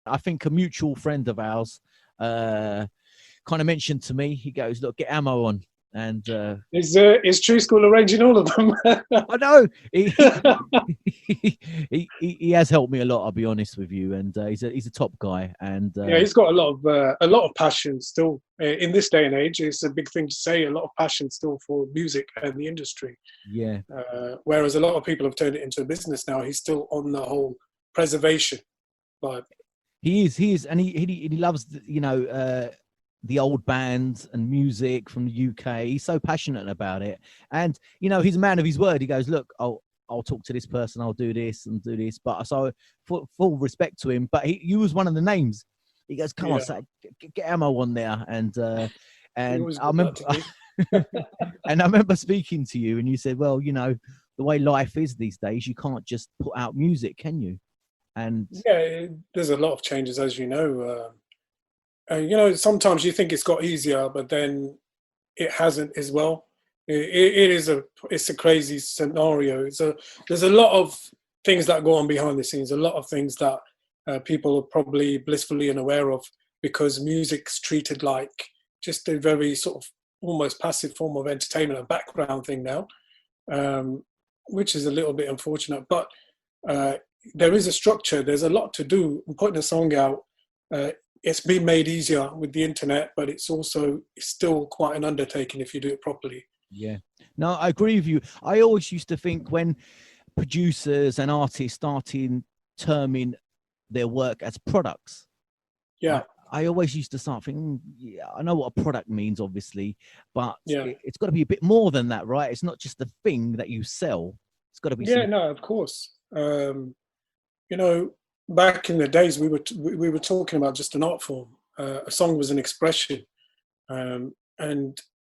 I think a mutual friend of ours kind of mentioned to me, he goes, look, get Amo on. And Is Tru-Skool arranging all of them? I know he has helped me a lot. I'll be honest with you, and he's a top guy. And Yeah, he's got a lot of passion still in this day and age. It's a big thing to say. A lot of passion still for music and the industry. yeah, Whereas a lot of people have turned it into a business now. He's still on the whole preservation vibe. he is, and he loves the old bands and music from the UK. He's so passionate about it, and he's a man of his word. He goes, look, I'll talk to this person, I'll do this and do this. But so full respect to him. But he was one of the names. He goes, come on, Yeah, say, get Amo on there, and he and always I got remember, that to be. and I remember speaking to you, and you said, well, the way life is these days, you can't just put out music, can you? And Yeah, there's a lot of changes, as you know. Sometimes you think it's got easier, but then it hasn't as well. It's a crazy scenario. There's a lot of things that go on behind the scenes. A lot of things that people are probably blissfully unaware of because music's treated like just a very sort of almost passive form of entertainment, a background thing now, um, which is a little bit unfortunate. But uh, there is a structure. There's a lot to do. Putting a song out. Uh, it's been made easier with the internet, but it's still quite an undertaking if you do it properly. yeah, no, I agree with you. I always used to think when producers and artists started terming their work as products, I, Yeah, I always used to start thinking, yeah, I know what a product means, obviously, but yeah, it's got to be a bit more than that, right? It's not just the thing that you sell. It's got to be yeah. some. No, of course. You know, back in the days, we were talking about just an art form. A song was an expression, and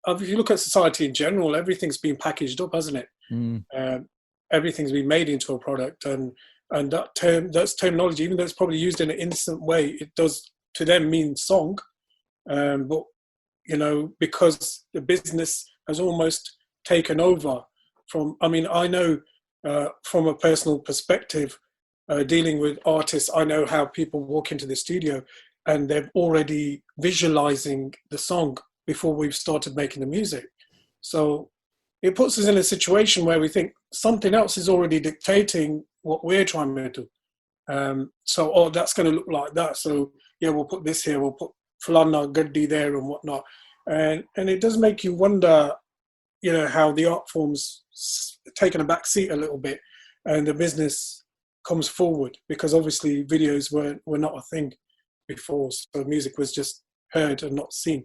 if you look at society in general, everything's been packaged up, hasn't it? Mm, Um, Everything's been made into a product, and that's terminology, even though it's probably used in an innocent way, it does to them mean song. But because the business has almost taken over from. I mean, I know from a personal perspective, dealing with artists, I know how people walk into the studio and they're already visualizing the song before we've started making the music. So it puts us in a situation where we think something else is already dictating what we're trying to do. So, that's going to look like that. So, yeah, we'll put this here, we'll put Falana Gaddi there and whatnot. And it does make you wonder, how the art form's taken a back seat a little bit and the business comes forward because obviously videos were not a thing before. So music was just heard and not seen.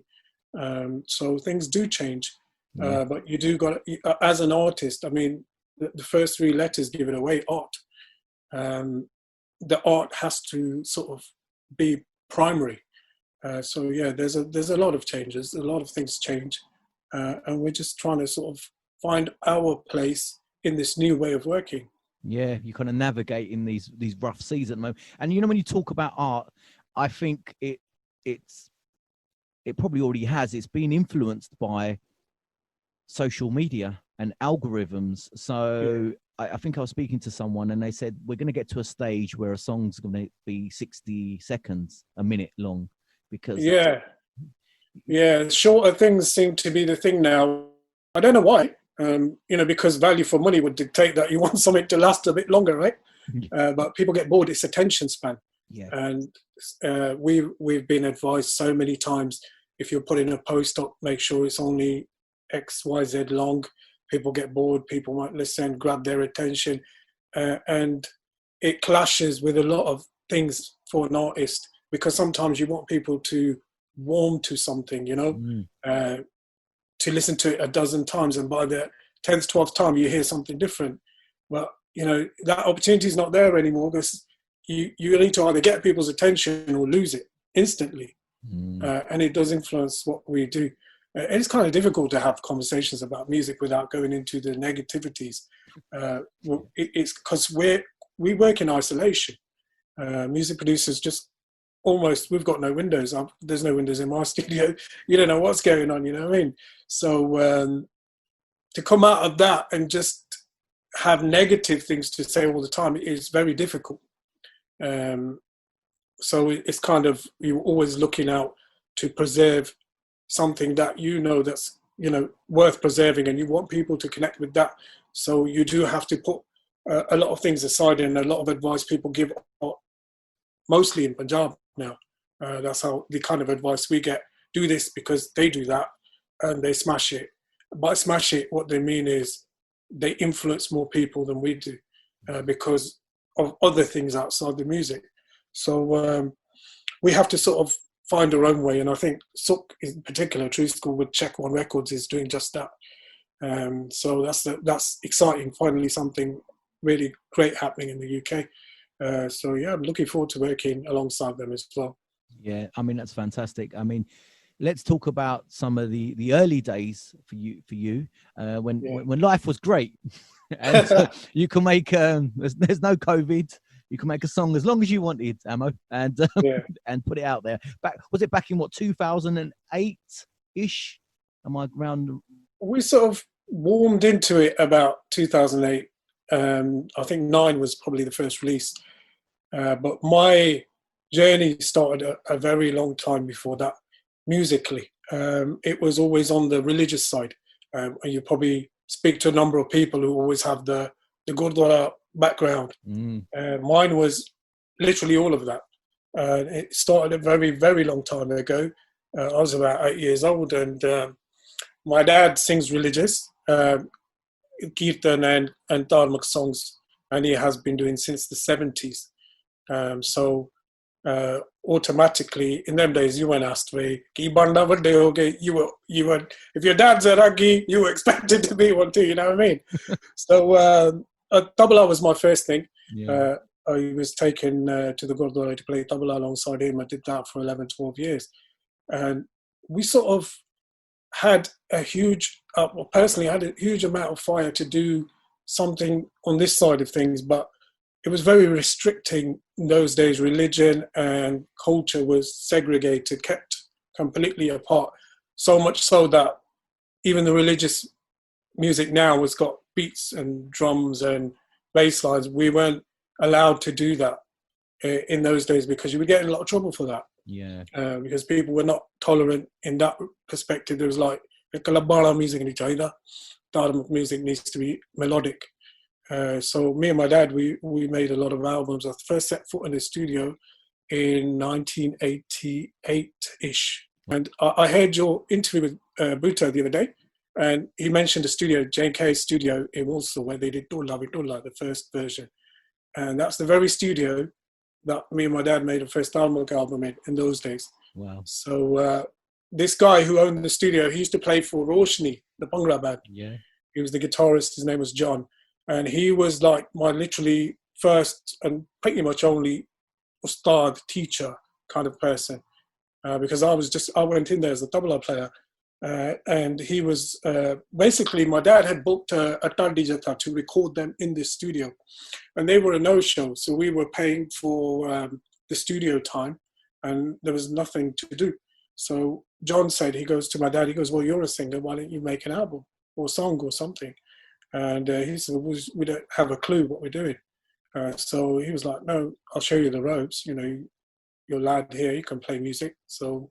So things do change. yeah, But you do got, as an artist, I mean, the first three letters give it away, art. Um, the art has to sort of be primary. So yeah, there's a lot of changes, a lot of things change, and we're just trying to sort of find our place in this new way of working. yeah. You kind of navigate in these rough seas at the moment. And when you talk about art, I think it's it probably already has. It's been influenced by social media and algorithms. Yeah, So I think I was speaking to someone and they said, we're going to get to a stage where a song's going to be 60 seconds, a minute long, because yeah, yeah. Shorter things seem to be the thing now. I don't know why. Because value for money would dictate that you want something to last a bit longer, right? But people get bored. It's attention span, yeah, and we've been advised so many times if you're putting a post up, make sure it's only XYZ long. People get bored. People might listen, grab their attention, and it clashes with a lot of things for an artist because sometimes you want people to warm to something, mm, uh, to listen to it a dozen times, and by the 10th, 12th time you hear something different. But that opportunity is not there anymore because you need to either get people's attention or lose it instantly, mm, and it does influence what we do. It's kind of difficult to have conversations about music without going into the negativities. It's because we work in isolation. Music producers just almost, we've got no windows. There's no windows in my studio. You don't know what's going on. You know what I mean? So to come out of that and just have negative things to say all the time is very difficult. Um, so it's kind of, you're always looking out to preserve something that that's worth preserving, and you want people to connect with that. So you do have to put a lot of things aside, and a lot of advice people give, mostly in Punjab now. That's how the kind of advice we get. Do this because they do that, and they smash it. By smash it, what they mean is they influence more people than we do, because of other things outside the music. So we have to sort of find our own way, and I think Suk in particular, Tru-Skool with Check One Records, is doing just that. So that's exciting. Finally, something really great happening in the UK. So yeah, I'm looking forward to working alongside them as well. Yeah, I mean, that's fantastic. I mean, let's talk about some of the early days for you when life was great, and you can make there's no COVID. You can make a song as long as you wanted, Amo, and and put it out there. Was it back in what, 2008 ish? Am I around? We sort of warmed into it about 2008. I think 9 was probably the first release, but my journey started a very long time before that. Musically, it was always on the religious side. And you probably speak to a number of people who always have the Gurdwara background. Mine was literally all of that. It started a very, very long time ago. I was about 8 years old, and my dad sings religious, kirtan and dharmic songs, and he has been doing since the 70s. So automatically, in them days, you weren't asked me, you were, if your dad's a raggi, you were expected to be one too, you know what I mean? So tabla was my first thing. I was taken to the Gurdwara to play tabla alongside him. I did that for 11, 12 years. And we sort of had a huge, personally had a huge amount of fire to do something on this side of things, but it was very restricting in those days. Religion and culture was segregated, kept completely apart. So much so that even the religious music now has got beats and drums and bass lines. We weren't allowed to do that in those days because you would get in a lot of trouble for that. Yeah. Because people were not tolerant in that perspective. There was like, music in China, dharmic music needs to be melodic. So me and my dad, we made a lot of albums. I first set foot in the studio in 1988-ish. And I heard your interview with Bhutto the other day, and he mentioned a studio, J&K's studio in Walsall, where they did Dolla, the first version. And that's the very studio that me and my dad made a first dharmic album in those days. Wow. So this guy who owned the studio, he used to play for Roshni, the Bhangra band. Yeah. He was the guitarist. His name was John. And he was like my literally first and pretty much only ustad, teacher kind of person. Because I went in there as a tabla player. And he was, basically my dad had booked a Tardijata to record them in this studio. And they were a no-show. So we were paying for the studio time, and there was nothing to do. So John said, he goes to my dad, he goes, well, you're a singer, why don't you make an album or song or something? And he said, well, we don't have a clue what we're doing. So he was like, no, I'll show you the ropes. You know, you're a lad here, you can play music. So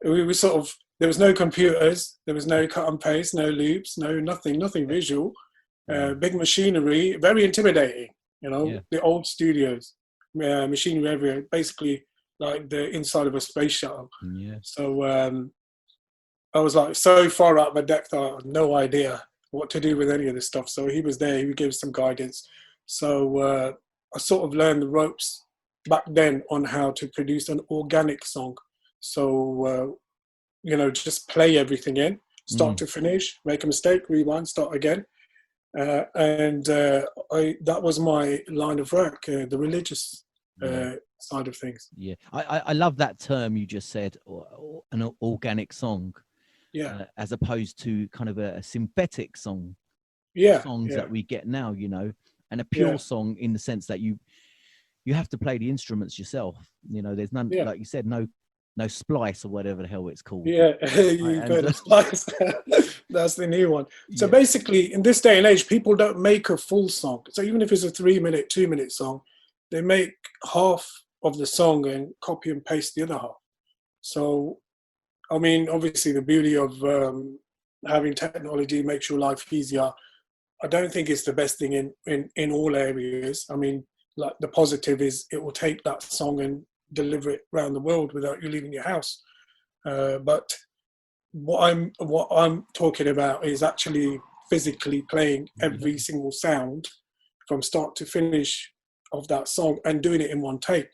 we were sort of, there was no computers, there was no cut and paste, no loops, nothing visual. Big machinery, very intimidating, you know, the old studios, machinery everywhere, basically like the inside of a space shuttle. Yeah. So I was like so far out of my depth, I had no idea what to do with any of this stuff. So he was there, he would give some guidance. So I sort of learned the ropes back then on how to produce an organic song. So, you know, just play everything in, start to finish, make a mistake, rewind, start again. That was my line of work, the religious side of things. Yeah, I love that term you just said, an organic song. Yeah. As opposed to kind of a synthetic song. Songs that we get now, you know, and a pure song in the sense that you have to play the instruments yourself. You know, there's none, like you said, no splice or whatever the hell it's called. Yeah, you got a splice. That's the new one. So basically, in this day and age, people don't make a full song. So even if it's a 3-minute, 2-minute song, they make half of the song and copy and paste the other half. So, I mean, obviously the beauty of having technology makes your life easier. I don't think it's the best thing in all areas. I mean, like the positive is it will take that song and deliver it around the world without you leaving your house. But what I'm talking about is actually physically playing every single sound from start to finish of that song and doing it in one take,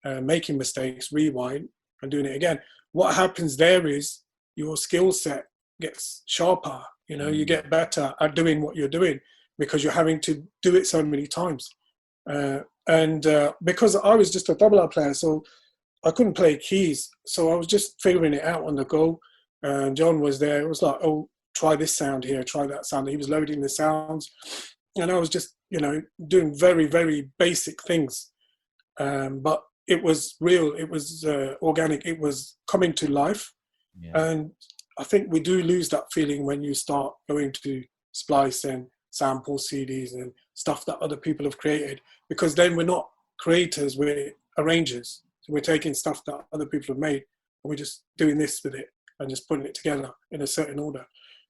making mistakes, rewind, and doing it again. What happens there is your skill set gets sharper. You know, you get better at doing what you're doing because you're having to do it so many times. And because I was just a tabla player, so I couldn't play keys, so I was just figuring it out on the go. John was there. It was like, oh, try this sound here, try that sound. He was loading the sounds, and I was just, you know, doing very, very basic things. But it was real. It was organic. It was coming to life. Yeah. And I think we do lose that feeling when you start going to splice and sample CDs and stuff that other people have created, because then we're not creators, we're arrangers. So we're taking stuff that other people have made and we're just doing this with it and just putting it together in a certain order.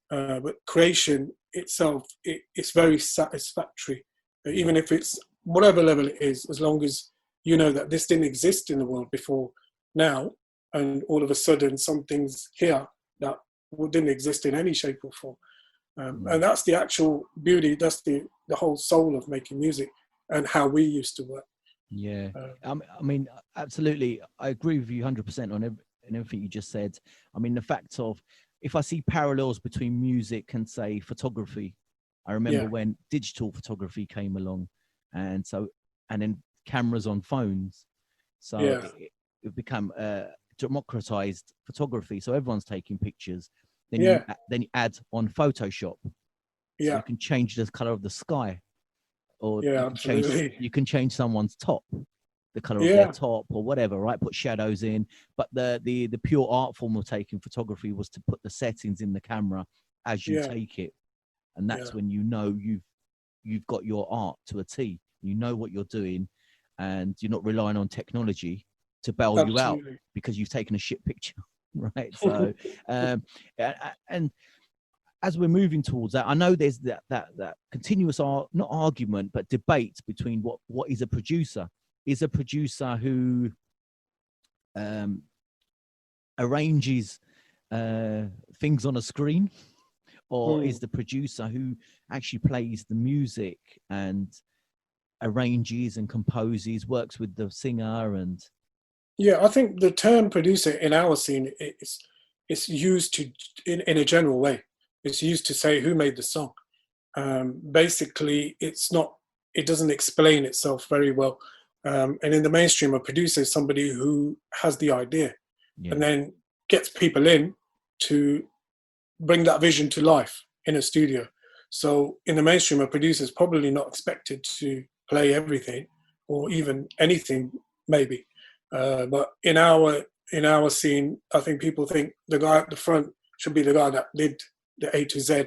But creation itself, it's very satisfactory, even if it's whatever level it is, as long as you know that this didn't exist in the world before now, and all of a sudden something's here that didn't exist in any shape or form. And that's the actual beauty, that's the whole soul of making music and how we used to work. Yeah, I mean, absolutely. I agree with you 100% on everything you just said. I mean, the fact of, if I see parallels between music and, say, photography, I remember when digital photography came along, and then cameras on phones. So it became democratized photography. So everyone's taking pictures. Then you add on Photoshop. So you can change the color of the sky, or you can change someone's top, the color of their top or whatever, right? Put shadows in. But the pure art form of taking photography was to put the settings in the camera as you take it, and that's when you know you've got your art to a T. You know what you're doing, and you're not relying on technology to bail you out because you've taken a shit picture, right? So, and as we're moving towards that, I know there's that continuous not argument, but debate between what is a producer. Is a producer who arranges things on a screen, or is the producer who actually plays the music and arranges and composes, works with the singer? And I think the term producer in our scene is used in a general way. It's used to say who made the song. Basically, it doesn't explain itself very well. And in the mainstream, a producer is somebody who has the idea and then gets people in to bring that vision to life in a studio. So in the mainstream, a producer is probably not expected to play everything or even anything, maybe. But in our scene, I think people think the guy at the front should be the guy that did the A to Z.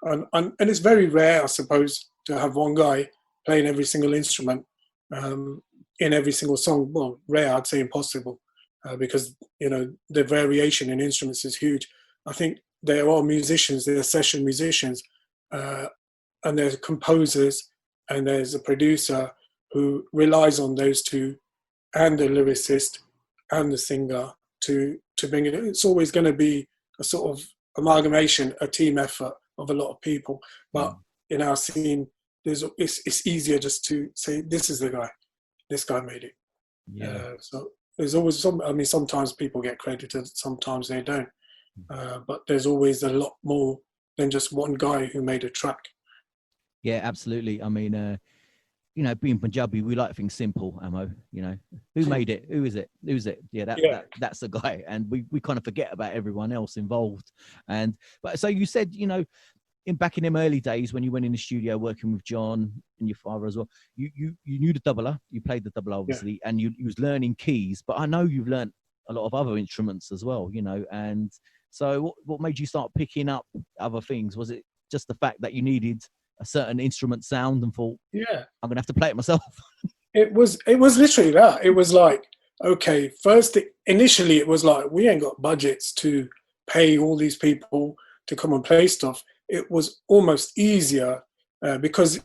And it's very rare, I suppose, to have one guy playing every single instrument in every single song. Well, rare, I'd say impossible, because, you know, the variation in instruments is huge. I think there are musicians, there are session musicians, and there's composers, and there's a producer who relies on those two, and the lyricist and the singer to bring it in. It's always going to be a sort of amalgamation, a team effort of a lot of people. But in our scene, it's easier just to say, this is the guy, this guy made it. So there's always sometimes people get credited, sometimes they don't. But there's always a lot more than just one guy who made a track. Yeah, absolutely. I mean, you know, being Punjabi, we like things simple, Amo. You know, who made it? Who is it? Who's it? Yeah, that's the guy. And we kind of forget about everyone else involved. But so you said, you know, back in them early days when you went in the studio working with John and your father as well, you knew the doubler, you played the doubler obviously, and you was learning keys. But I know you've learned a lot of other instruments as well, you know. And so what made you start picking up other things? Was it just the fact that you needed a certain instrument sound and thought, I'm gonna have to play it myself? It was literally that. It was like, okay, initially it was like, we ain't got budgets to pay all these people to come and play stuff. It was almost easier because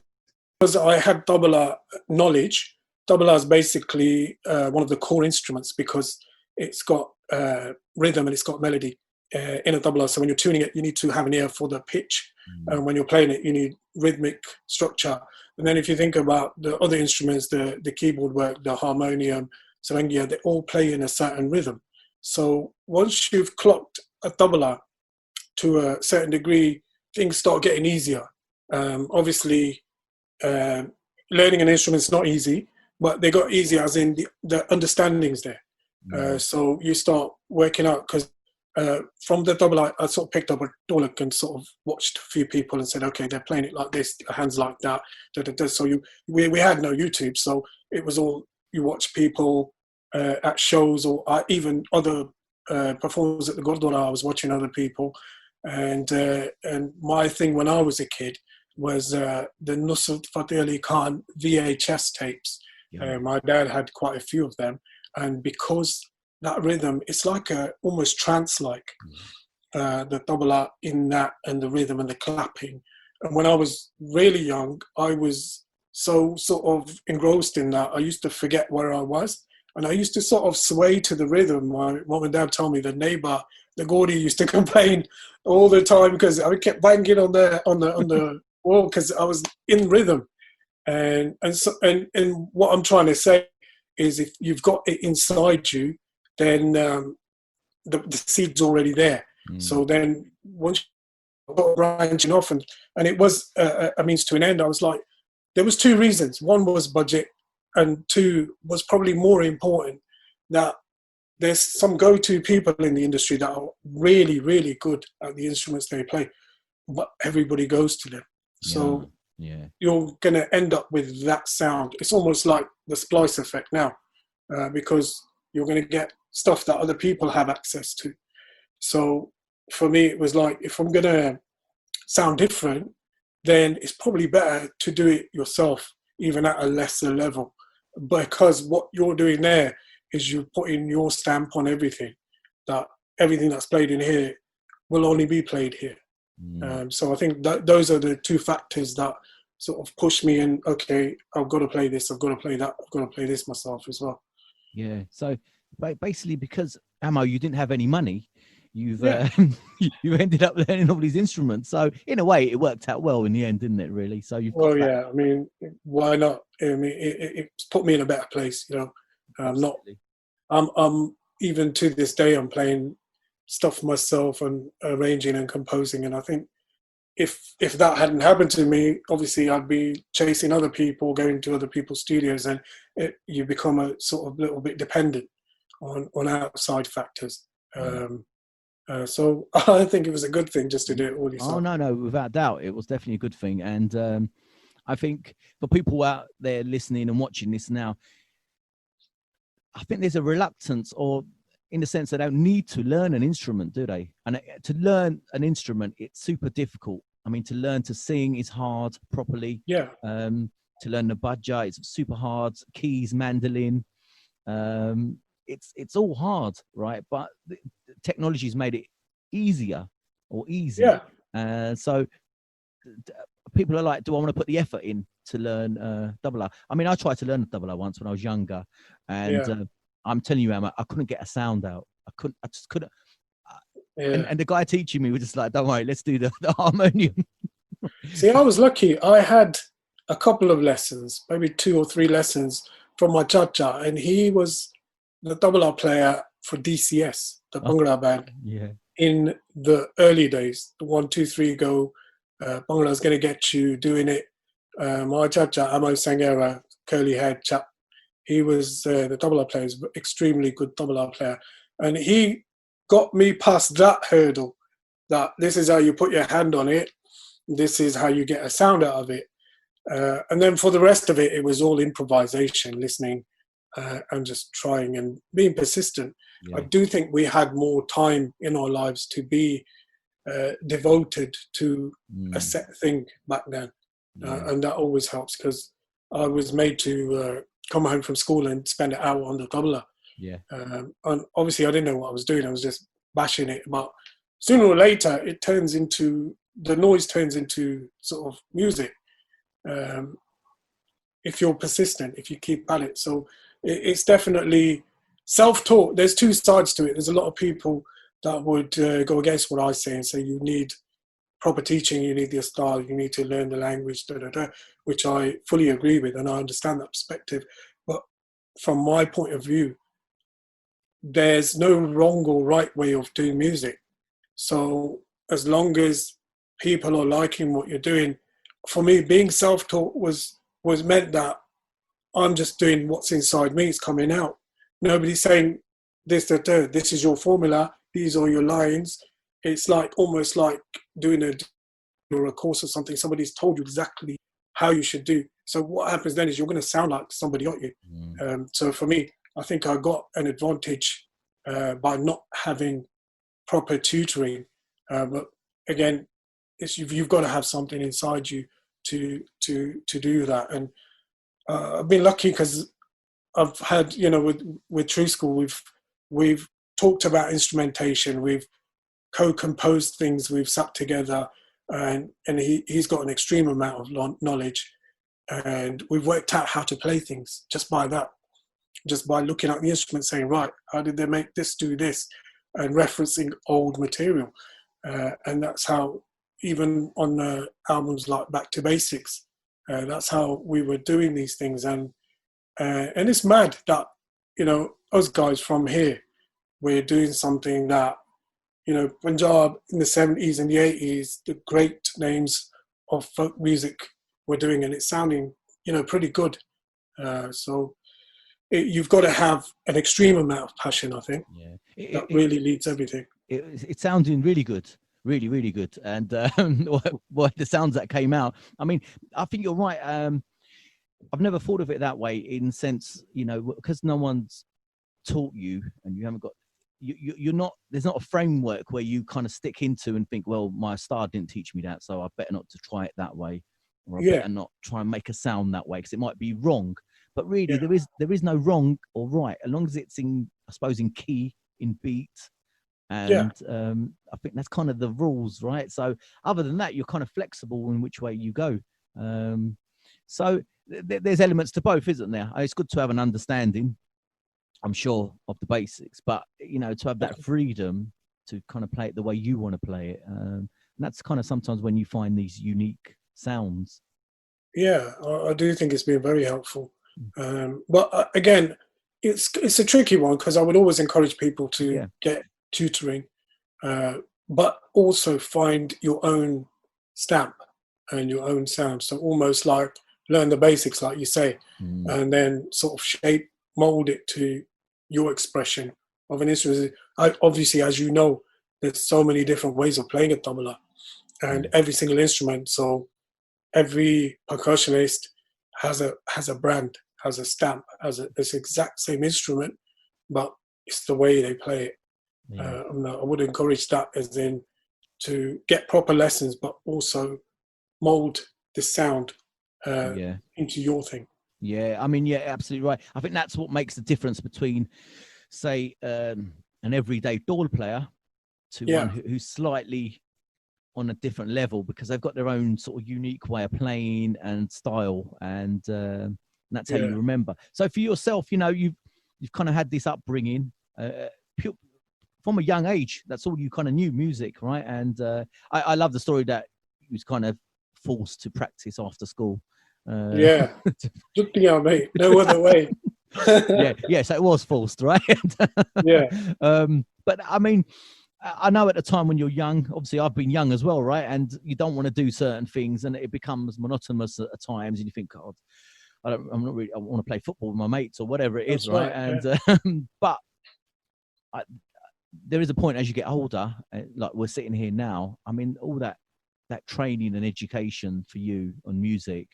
I had tabla knowledge. Tabla is basically one of the core instruments because it's got rhythm and it's got melody in a tabla. So when you're tuning it, you need to have an ear for the pitch. And when you're playing it, you need rhythmic structure. And then if you think about the other instruments, the keyboard work, the harmonium, sarangia, they all play in a certain rhythm. So once you've clocked a tabla to a certain degree, things start getting easier. Obviously, learning an instrument is not easy, but they got easier as in the understanding's there. So you start working out because from the tabla, I sort of picked up a dolak and sort of watched a few people and said, okay, they're playing it like this, hands like that. So we had no YouTube, so it was all you watch people at shows or even other performers at the Gurdwara. I was watching other people, and my thing when I was a kid was the Nusrat Fateh Ali Khan VHS tapes. Yeah. My dad had quite a few of them, and because that rhythm, it's like almost trance-like, the tabla in that and the rhythm and the clapping. And when I was really young, I was so sort of engrossed in that, I used to forget where I was. And I used to sort of sway to the rhythm. My mom and dad told me the neighbor, the Gordy, used to complain all the time because I kept banging on the wall because I was in rhythm. And what I'm trying to say is if you've got it inside you, then the seed's already there. So then once you got branching off, and it was a means to an end, I was like, there was two reasons. One was budget, and two was probably more important, that there's some go-to people in the industry that are really, really good at the instruments they play, but everybody goes to them. So you're going to end up with that sound. It's almost like the splice effect now, because you're going to get stuff that other people have access to. So for me, it was like, if I'm going to sound different, then it's probably better to do it yourself, even at a lesser level, because what you're doing there is you're putting your stamp on everything, that everything that's played in here will only be played here. So I think that those are the two factors that sort of push me in, okay, I've got to play this, I've got to play that, I've got to play this myself as well. Yeah. So basically, because Amo, you didn't have any money, you've you ended up learning all these instruments. So in a way, it worked out well in the end, didn't it? Really. So you've got that. I mean, why not? I mean, it's put me in a better place. You know, I'm even to this day, I'm playing stuff myself and arranging and composing. And I think if that hadn't happened to me, obviously I'd be chasing other people, going to other people's studios, and you become a sort of little bit dependent on outside factors. So I think it was a good thing just to do it all yourself. Oh, no, without doubt. It was definitely a good thing. And I think for people out there listening and watching this now, I think there's a reluctance, or in the sense they don't need to learn an instrument, do they? And to learn an instrument, it's super difficult. I mean, to learn to sing is hard properly. Yeah. To learn the baja, it's super hard. Keys, mandolin, it's all hard, right? But the technology's made it easier or easy. Yeah. So people are like, do I want to put the effort in to learn double R? I mean, I tried to learn double R once when I was younger, and I'm telling you, Emma, I couldn't get a sound out. I just couldn't. And the guy teaching me was just like, don't worry, let's do the harmonium. See, I was lucky. I had a couple of lessons, maybe 2 or 3 lessons from my chacha, and he was the double R player for DCS, the Bhangra band. In the early days, the 1, 2, 3 go, Bhangra's going to get you doing it. My chacha, Amo Hayer, curly haired chap, he was the tabla player, extremely good tabla player. And he got me past that hurdle, that this is how you put your hand on it, this is how you get a sound out of it. And then for the rest of it, it was all improvisation, listening and just trying and being persistent. I do think we had more time in our lives to be devoted to a set thing back then. And that always helps, because I was made to come home from school and spend an hour on the tabla. Yeah. And obviously, I didn't know what I was doing. I was just bashing it. But sooner or later, the noise turns into sort of music. If you're persistent, if you keep at it. So it's definitely self-taught. There's two sides to it. There's a lot of people that would go against what I say and say you need proper teaching, you need the style, you need to learn the language, which I fully agree with, and I understand that perspective. But from my point of view, there's no wrong or right way of doing music. So as long as people are liking what you're doing, for me, being self-taught was meant that I'm just doing what's inside me, it's coming out. Nobody's saying this is your formula, these are your lines. It's like almost like doing a course or something. Somebody's told you exactly how you should do. So what happens then is you're going to sound like somebody at you. So for me, I think I got an advantage by not having proper tutoring. But again, you've got to have something inside you to do that. And I've been lucky because I've had, with Tru-Skool, we've talked about instrumentation, we've co-composed things, we've sat together, and he's got an extreme amount of knowledge, and we've worked out how to play things just by that, just by looking at the instrument, saying, right, how did they make this do this, and referencing old material, and that's how even on albums like Back to Basics, that's how we were doing these things, and it's mad that us guys from here, we're doing something that Punjab in the 70s and the 80s, the great names of folk music were doing, and it's sounding pretty good. So you've got to have an extreme amount of passion, I think. Yeah, that really leads everything. It's sounding really good. Really, really good. And the sounds that came out, I mean, I think you're right. I've never thought of it that way, in the sense, because no one's taught you, and you haven't got, you're not, there's not a framework where you kind of stick into and think, well, my star didn't teach me that, so I better not to try it that way, or I better not try and make a sound that way because it might be wrong. But really, there is no wrong or right, as long as it's in, I suppose, in key, in beat. And I think that's kind of the rules, right? So other than that, you're kind of flexible in which way you go. So there's elements to both, isn't there? It's good to have an understanding, I'm sure, of the basics, but to have that freedom to kind of play it the way you want to play it. And that's kind of sometimes when you find these unique sounds. Yeah, I do think it's been very helpful. But again, it's a tricky one, because I would always encourage people to get tutoring, but also find your own stamp and your own sound. So almost like learn the basics, like you say, and then sort of mold it to your expression of an instrument. Obviously, as you know, there's so many different ways of playing a tabla, and every single instrument. So every percussionist has a brand, has a stamp, it's the exact same instrument, but it's the way they play it. I would encourage that, as in to get proper lessons, but also mold the sound into your thing. Yeah, I mean, absolutely right. I think that's what makes the difference between, say, an everyday door player to one who's slightly on a different level, because they've got their own sort of unique way of playing and style, and that's how you remember. So for yourself, you've kind of had this upbringing from a young age. That's all you kind of knew, music, right? And I love the story that he was kind of forced to practice after school. Good thing, mate. No other way. So it was forced, right? But I mean, I know at the time when you're young, obviously I've been young as well, right? And you don't want to do certain things, and it becomes monotonous at times, and you think, God, I want to play football with my mates or whatever it is, right? And but there is a point as you get older, like we're sitting here now. I mean, all that training and education for you on music,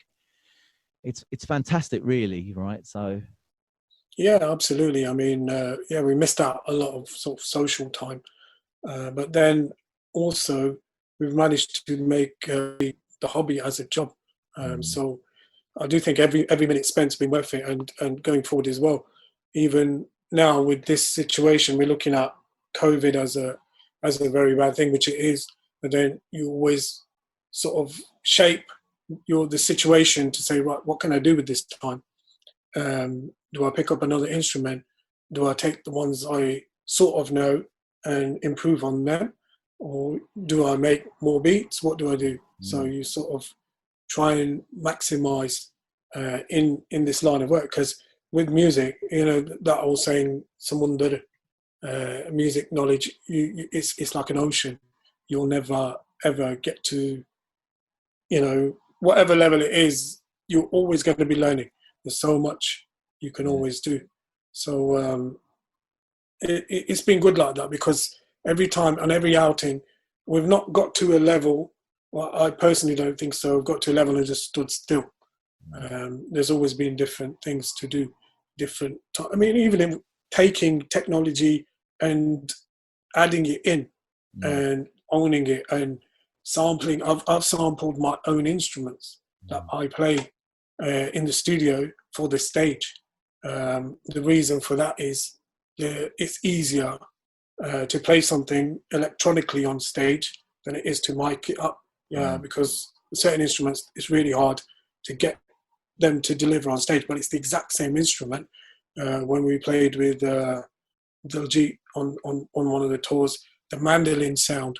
it's fantastic, really, right? So absolutely. I mean, we missed out a lot of sort of social time, but then also we've managed to make the hobby as a job. So I do think every minute spent's been worth it, and going forward as well. Even now with this situation, we're looking at COVID as a very bad thing, which it is. But then you always sort of shape the situation to say, right, what can I do with this time? Do I pick up another instrument? Do I take the ones I sort of know and improve on them? Or do I make more beats? What do I do? So you sort of try and maximize in this line of work, because with music, that old saying, someone that music knowledge, it's like an ocean. You'll never ever get to, whatever level it is, you're always going to be learning. There's so much you can always do. So it's been good like that, because every time on every outing, we've not got to a level. Well, I personally don't think so. We've got to a level and just stood still. There's always been different things to do, I mean, even in taking technology and adding it in and owning it and sampling. I've sampled my own instruments that I play in the studio for the stage. The reason for that is it's easier to play something electronically on stage than it is to mic it up. Because certain instruments, it's really hard to get them to deliver on stage, but it's the exact same instrument. When we played with Diljit on one of the tours, the mandolin sound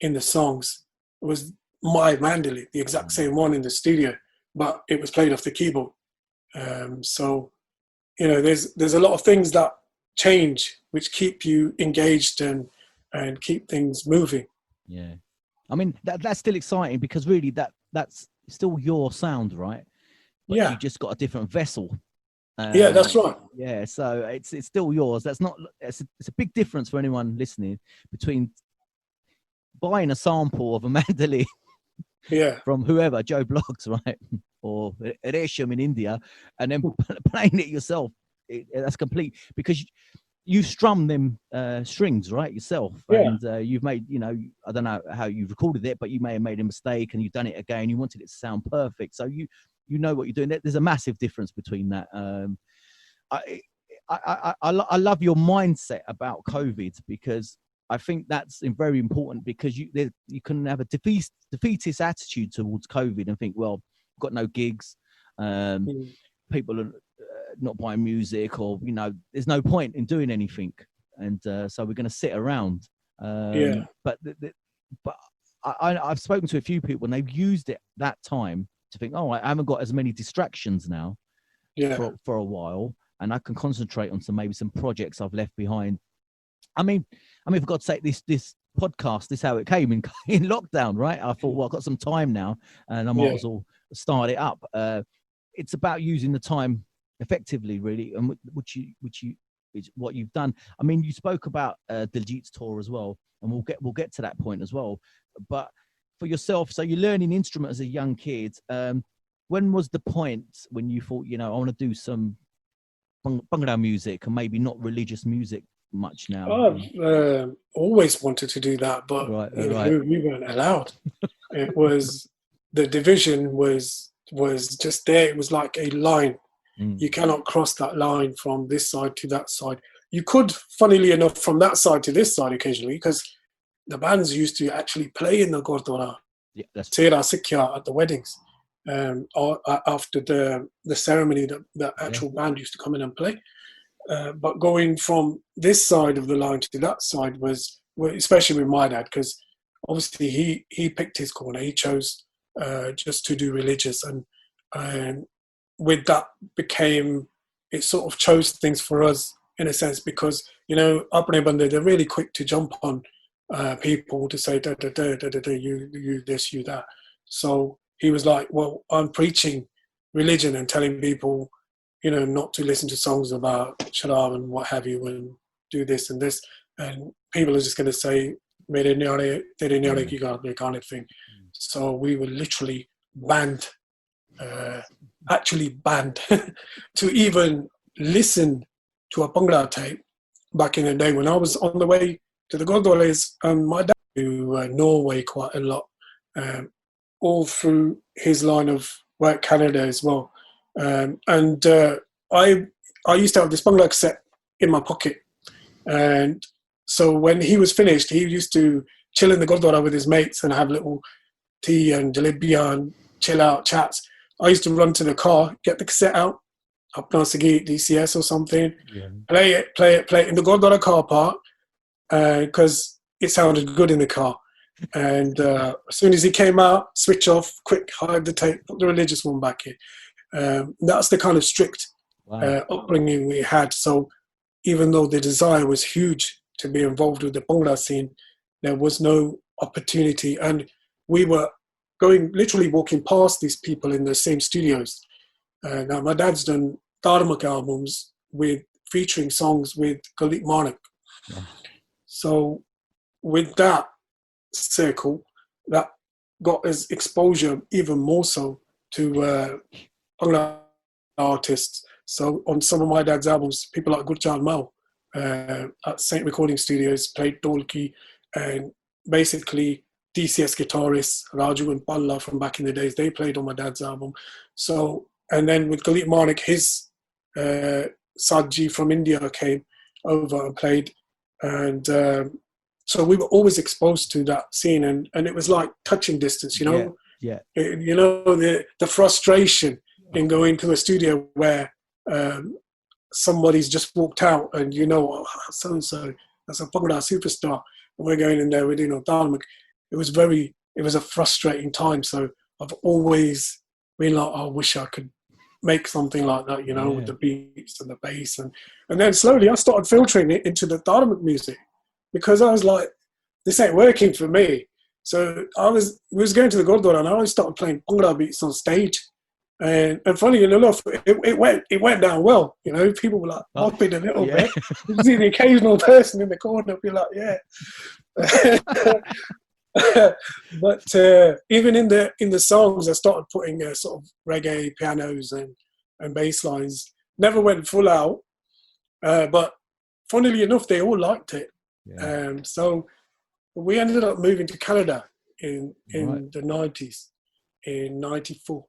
in the songs was my mandolin, the exact same one in the studio, but it was played off the keyboard. So, there's a lot of things that change which keep you engaged and keep things moving. Yeah. I mean, that's still exciting, because really that's still your sound, right? But you just got a different vessel. Yeah, that's right. Yeah, so it's still yours. That's not. It's a big difference for anyone listening between buying a sample of a mandolin, from whoever, Joe Bloggs, right, or Resham in India, and then playing it yourself. That's complete, because you strum them strings, right, yourself, and you've made, I don't know how you've recorded it, but you may have made a mistake and you've done it again. You wanted it to sound perfect, so you know what you're doing. There's a massive difference between that. I love your mindset about COVID, because I think that's very important, because you can have a defeatist attitude towards COVID and think, well, I've got no gigs, people are not buying music, or there's no point in doing anything, and so we're going to sit around. But I've spoken to a few people, and they've used that time to think, I haven't got as many distractions now for a while, and I can concentrate on maybe some projects I've left behind. I mean, for God's sake, this podcast, this how it came in lockdown, right? I thought, well, I've got some time now, and I might as well start it up. It's about using the time effectively, really, and which is what you've done. I mean, you spoke about Diljit's tour as well, and we'll get to that point as well. But for yourself, so you're learning instruments as a young kid. When was the point when you thought, I want to do some Bhangra music and maybe not religious music much now? I've always wanted to do that, but we weren't allowed. It was, the division was just there. It was like a line. You cannot cross that line from this side to that side. You could, funnily enough, from that side to this side occasionally, because the bands used to actually play in the Gurdwara, Tera Sikya, at the weddings. Or after the ceremony, the actual band used to come in and play. But going from this side of the line to that side was, especially with my dad, because obviously he picked his corner. He chose just to do religious, and with that it sort of chose things for us in a sense, because Apne Bande, they're really quick to jump on people to say da da da da da da, you this, you that. So he was like, well, I'm preaching religion and telling people, not to listen to songs about sharab and what have you, and do this and this, and people are just going to say mere nyare tere nyare ki gaat kind of thing. So we were literally banned, actually banned to even listen to a Bhangra tape back in the day. When I was on the way to the Gurdwaras, my dad to Norway quite a lot, all through his line of were at Canada as well. And I used to have this Bhangra cassette in my pocket. And so when he was finished, he used to chill in the Gurdwara with his mates and have little tea and jalebiya and chill out chats. I used to run to the car, get the cassette out, Apna Sagi DCS or something, play it in the Gurdwara car park because it sounded good in the car. And as soon as he came out, switch off, quick, hide the tape, put the religious one back in. That's the kind of strict upbringing we had. So even though the desire was huge to be involved with the Bhangra scene, there was no opportunity. And we were literally walking past these people in the same studios. Now, my dad's done Dharmak albums featuring songs with Galit Manik. Yeah. So with that circle, that got us exposure even more so to Bhangra artists. So on some of my dad's albums, people like Gurjan Mao at Saint Recording Studios played Dolki, and basically DCS guitarists, Raju and Palla from back in the days, they played on my dad's album. So, and then with Galit Manik, his Sajji from India came over and played. And so we were always exposed to that scene, and it was like touching distance, you know? Yeah. You know, the frustration in going to a studio where somebody's just walked out and you know, oh, so-and-so, that's a Bhangra superstar, and we're going in there with, you know, Dharmak. It was a frustrating time. So I've always been like, I wish I could make something like that, you know, with the beats and the bass. And then slowly I started filtering it into the Dharmak music because I was like, this ain't working for me. So we was going to the Gurdwara and I started playing Bhangra beats on stage. And funny enough, it went down well. You know, people were like hopping a little bit. You see the occasional person in the corner be like, yeah. But even in the songs, I started putting sort of reggae pianos and bass lines. Never went full out, but funnily enough, they all liked it. Yeah. So we ended up moving to Canada in the 90s, in 94.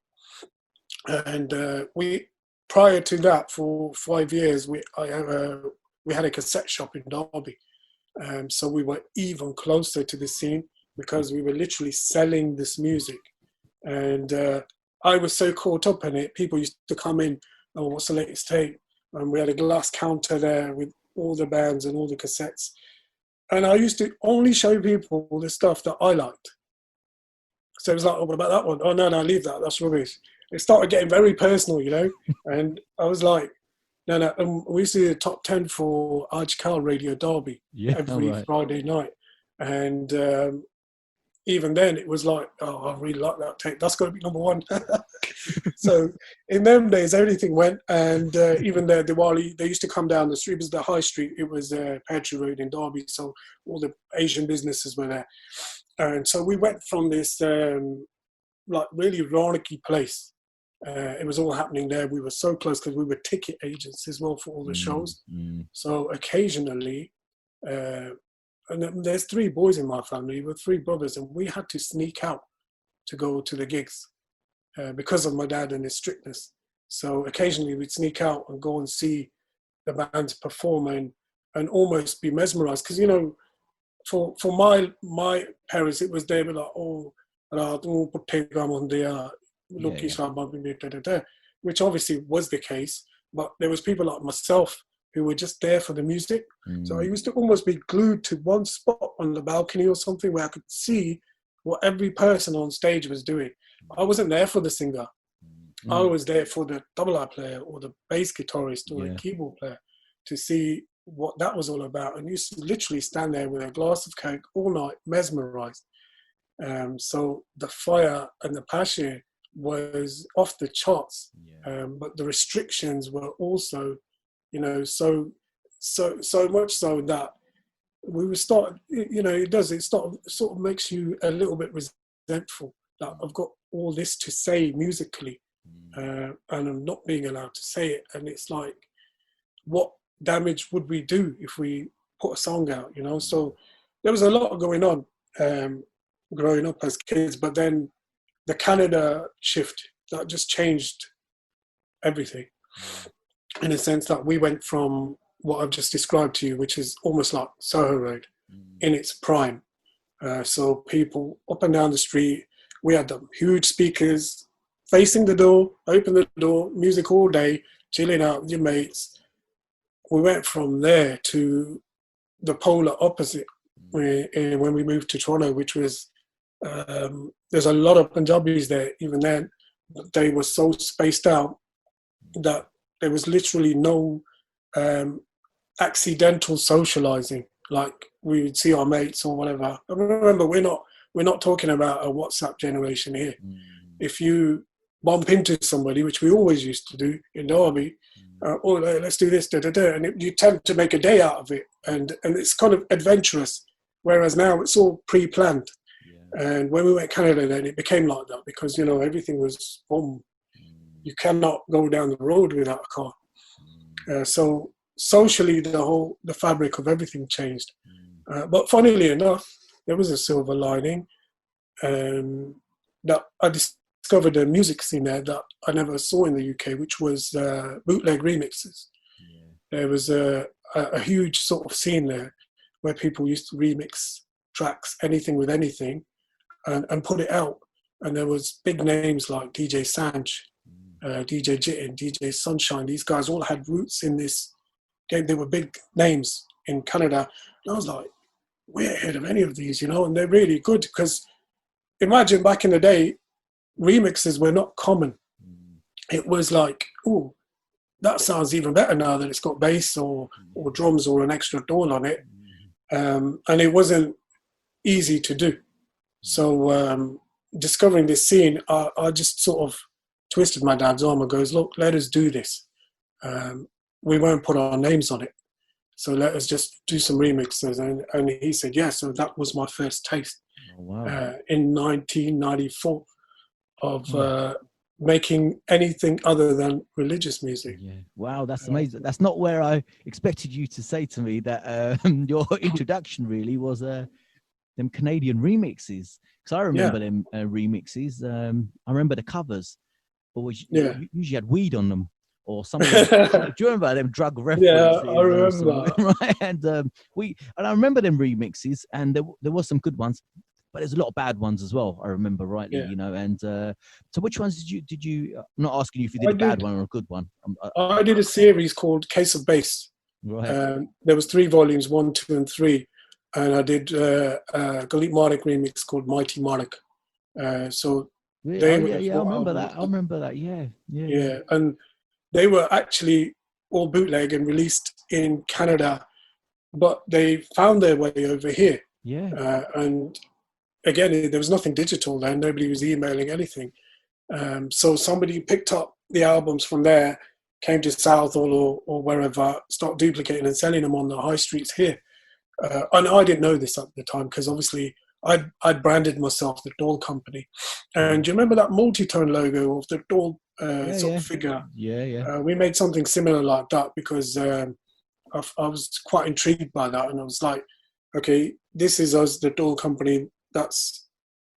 And we, prior to that, for 5 years, we had a cassette shop in Derby. So we were even closer to the scene because we were literally selling this music. And I was so caught up in it. People used to come in, oh, what's the latest tape? And we had a glass counter there with all the bands and all the cassettes. And I used to only show people the stuff that I liked. So it was like, oh, what about that one? Oh, no, leave that. That's rubbish. It started getting very personal, you know? And I was like, no. We used to do the top 10 for Ajkal Radio Derby every Friday night. And even then it was like, oh, I really like that tape. That's got to be number one. So in them days, everything went. And even the Diwali, they used to come down the street. It was the high street. It was Petri Road in Derby. So all the Asian businesses were there. And so we went from this like really Roanoke place. It was all happening there. We were so close because we were ticket agents as well for all the shows. So occasionally, and there's 3 boys in my family, we're 3 brothers, and we had to sneak out to go to the gigs because of my dad and his strictness. So occasionally we'd sneak out and go and see the bands perform and almost be mesmerized. Because, you know, for my parents, it was they were like, oh, which obviously was the case, but there was people like myself who were just there for the music. So I used to almost be glued to one spot on the balcony or something where I could see what every person on stage was doing. I wasn't there for the singer. I was there for the tabla player or the bass guitarist or the keyboard player to see what that was all about. And used to literally stand there with a glass of Coke all night, mesmerized. So the fire and the passion was off the charts, but the restrictions were also, you know, so much so that we would start, you know, it sort of makes you a little bit resentful that I've got all this to say musically, and I'm not being allowed to say it. And it's like, what damage would we do if we put a song out, you know? So there was a lot going on growing up as kids, but then the Canada shift that just changed everything, in a sense that we went from what I've just described to you, which is almost like Soho Road in its prime. So people up and down the street, we had them huge speakers facing the door, open the door, music all day, chilling out with your mates. We went from there to the polar opposite when we moved to Toronto, which was, there's a lot of Punjabis there even then. They were so spaced out that there was literally no accidental socializing. Like we would see our mates or whatever. I remember, we're not talking about a WhatsApp generation here. If you bump into somebody, which we always used to do in Derby, oh, let's do this, and you tend to make a day out of it, and it's kind of adventurous. Whereas now it's all pre-planned. And when we went to Canada, then it became like that because, you know, everything was boom. You cannot go down the road without a car. So socially, the fabric of everything changed. But funnily enough, there was a silver lining that I discovered a music scene there that I never saw in the UK, which was bootleg remixes. There was a huge sort of scene there where people used to remix tracks, anything with anything, and put it out. And there was big names like DJ Sanj, DJ Jitin, DJ Sunshine. These guys all had roots in this game. They were big names in Canada. And I was like, we're ahead of any of these, you know, and they're really good because imagine back in the day, remixes were not common. It was like, oh, that sounds even better now that it's got bass or drums or an extra doll on it. And it wasn't easy to do. So discovering this scene, I just sort of twisted my dad's arm and goes, look, let us do this. We won't put our names on it. So let us just do some remixes. And he said, yeah, so that was my first taste in 1994 of making anything other than religious music. Yeah. Wow, that's amazing. That's not where I expected you to say to me that your introduction really was them Canadian remixes. Because I remember them remixes. I remember the covers, always usually had weed on them or something. Do you remember them drug references? Yeah, I remember. Right? And I remember them remixes, and there was some good ones, but there's a lot of bad ones as well. I remember rightly, you know. And so, which ones did you? I'm not asking you if you did a bad one or a good one. I did a series called Case of Bass. Right. There was 3 volumes, 1, 2, and 3, and I did a Galit Marik remix called Mighty Marik. So really? I remember that. I remember that. Yeah. And they were actually all bootleg and released in Canada, but they found their way over here. Yeah. And again, there was nothing digital then. Nobody was emailing anything. So somebody picked up the albums from there, came to Southall or wherever, started duplicating and selling them on the high streets here. And I didn't know this at the time because obviously I'd branded myself the Doll Company. And do you remember that multi-tone logo of the Doll sort of figure? Yeah. We made something similar like that because I was quite intrigued by that. And I was like, okay, this is us, the Doll Company. That's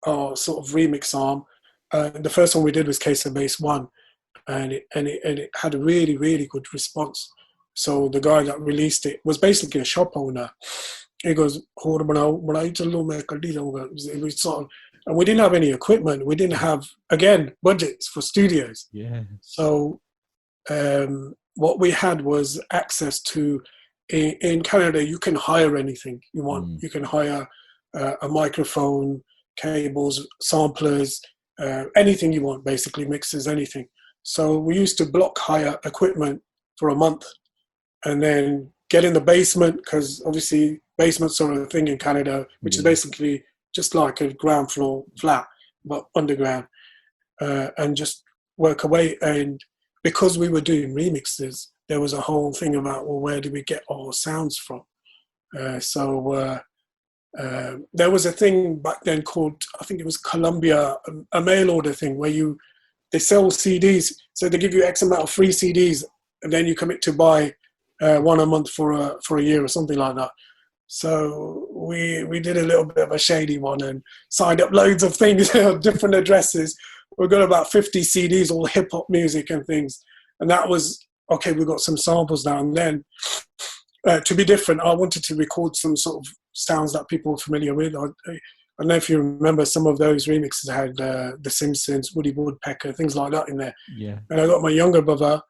our sort of remix arm. The first one we did was Case of Bass 1. And it had a really, really good response. So the guy that released it was basically a shop owner. He goes, it was sort of, and we didn't have any equipment. We didn't have, again, budgets for studios. Yeah. So what we had was access to, in Canada, you can hire anything you want. You can hire a microphone, cables, samplers, anything you want, basically, mixers, anything. So we used to block hire equipment for a month and then get in the basement, because obviously basements are a thing in Canada, which is basically just like a ground floor flat, but underground, and just work away. And because we were doing remixes, there was a whole thing about, well, where do we get our sounds from? So there was a thing back then called, I think it was Columbia, a mail order thing where they sell CDs. So they give you X amount of free CDs, and then you commit to buy one a month for a year or something like that. So we did a little bit of a shady one and signed up loads of things on different addresses we got about 50 CDs, all hip hop music and things. And that was, okay, we got some samples now. And then to be different, I wanted to record some sort of sounds that people are familiar with. I don't know if you remember, some of those remixes had The Simpsons, Woody Woodpecker, things like that in there. Yeah. And I got my younger brother,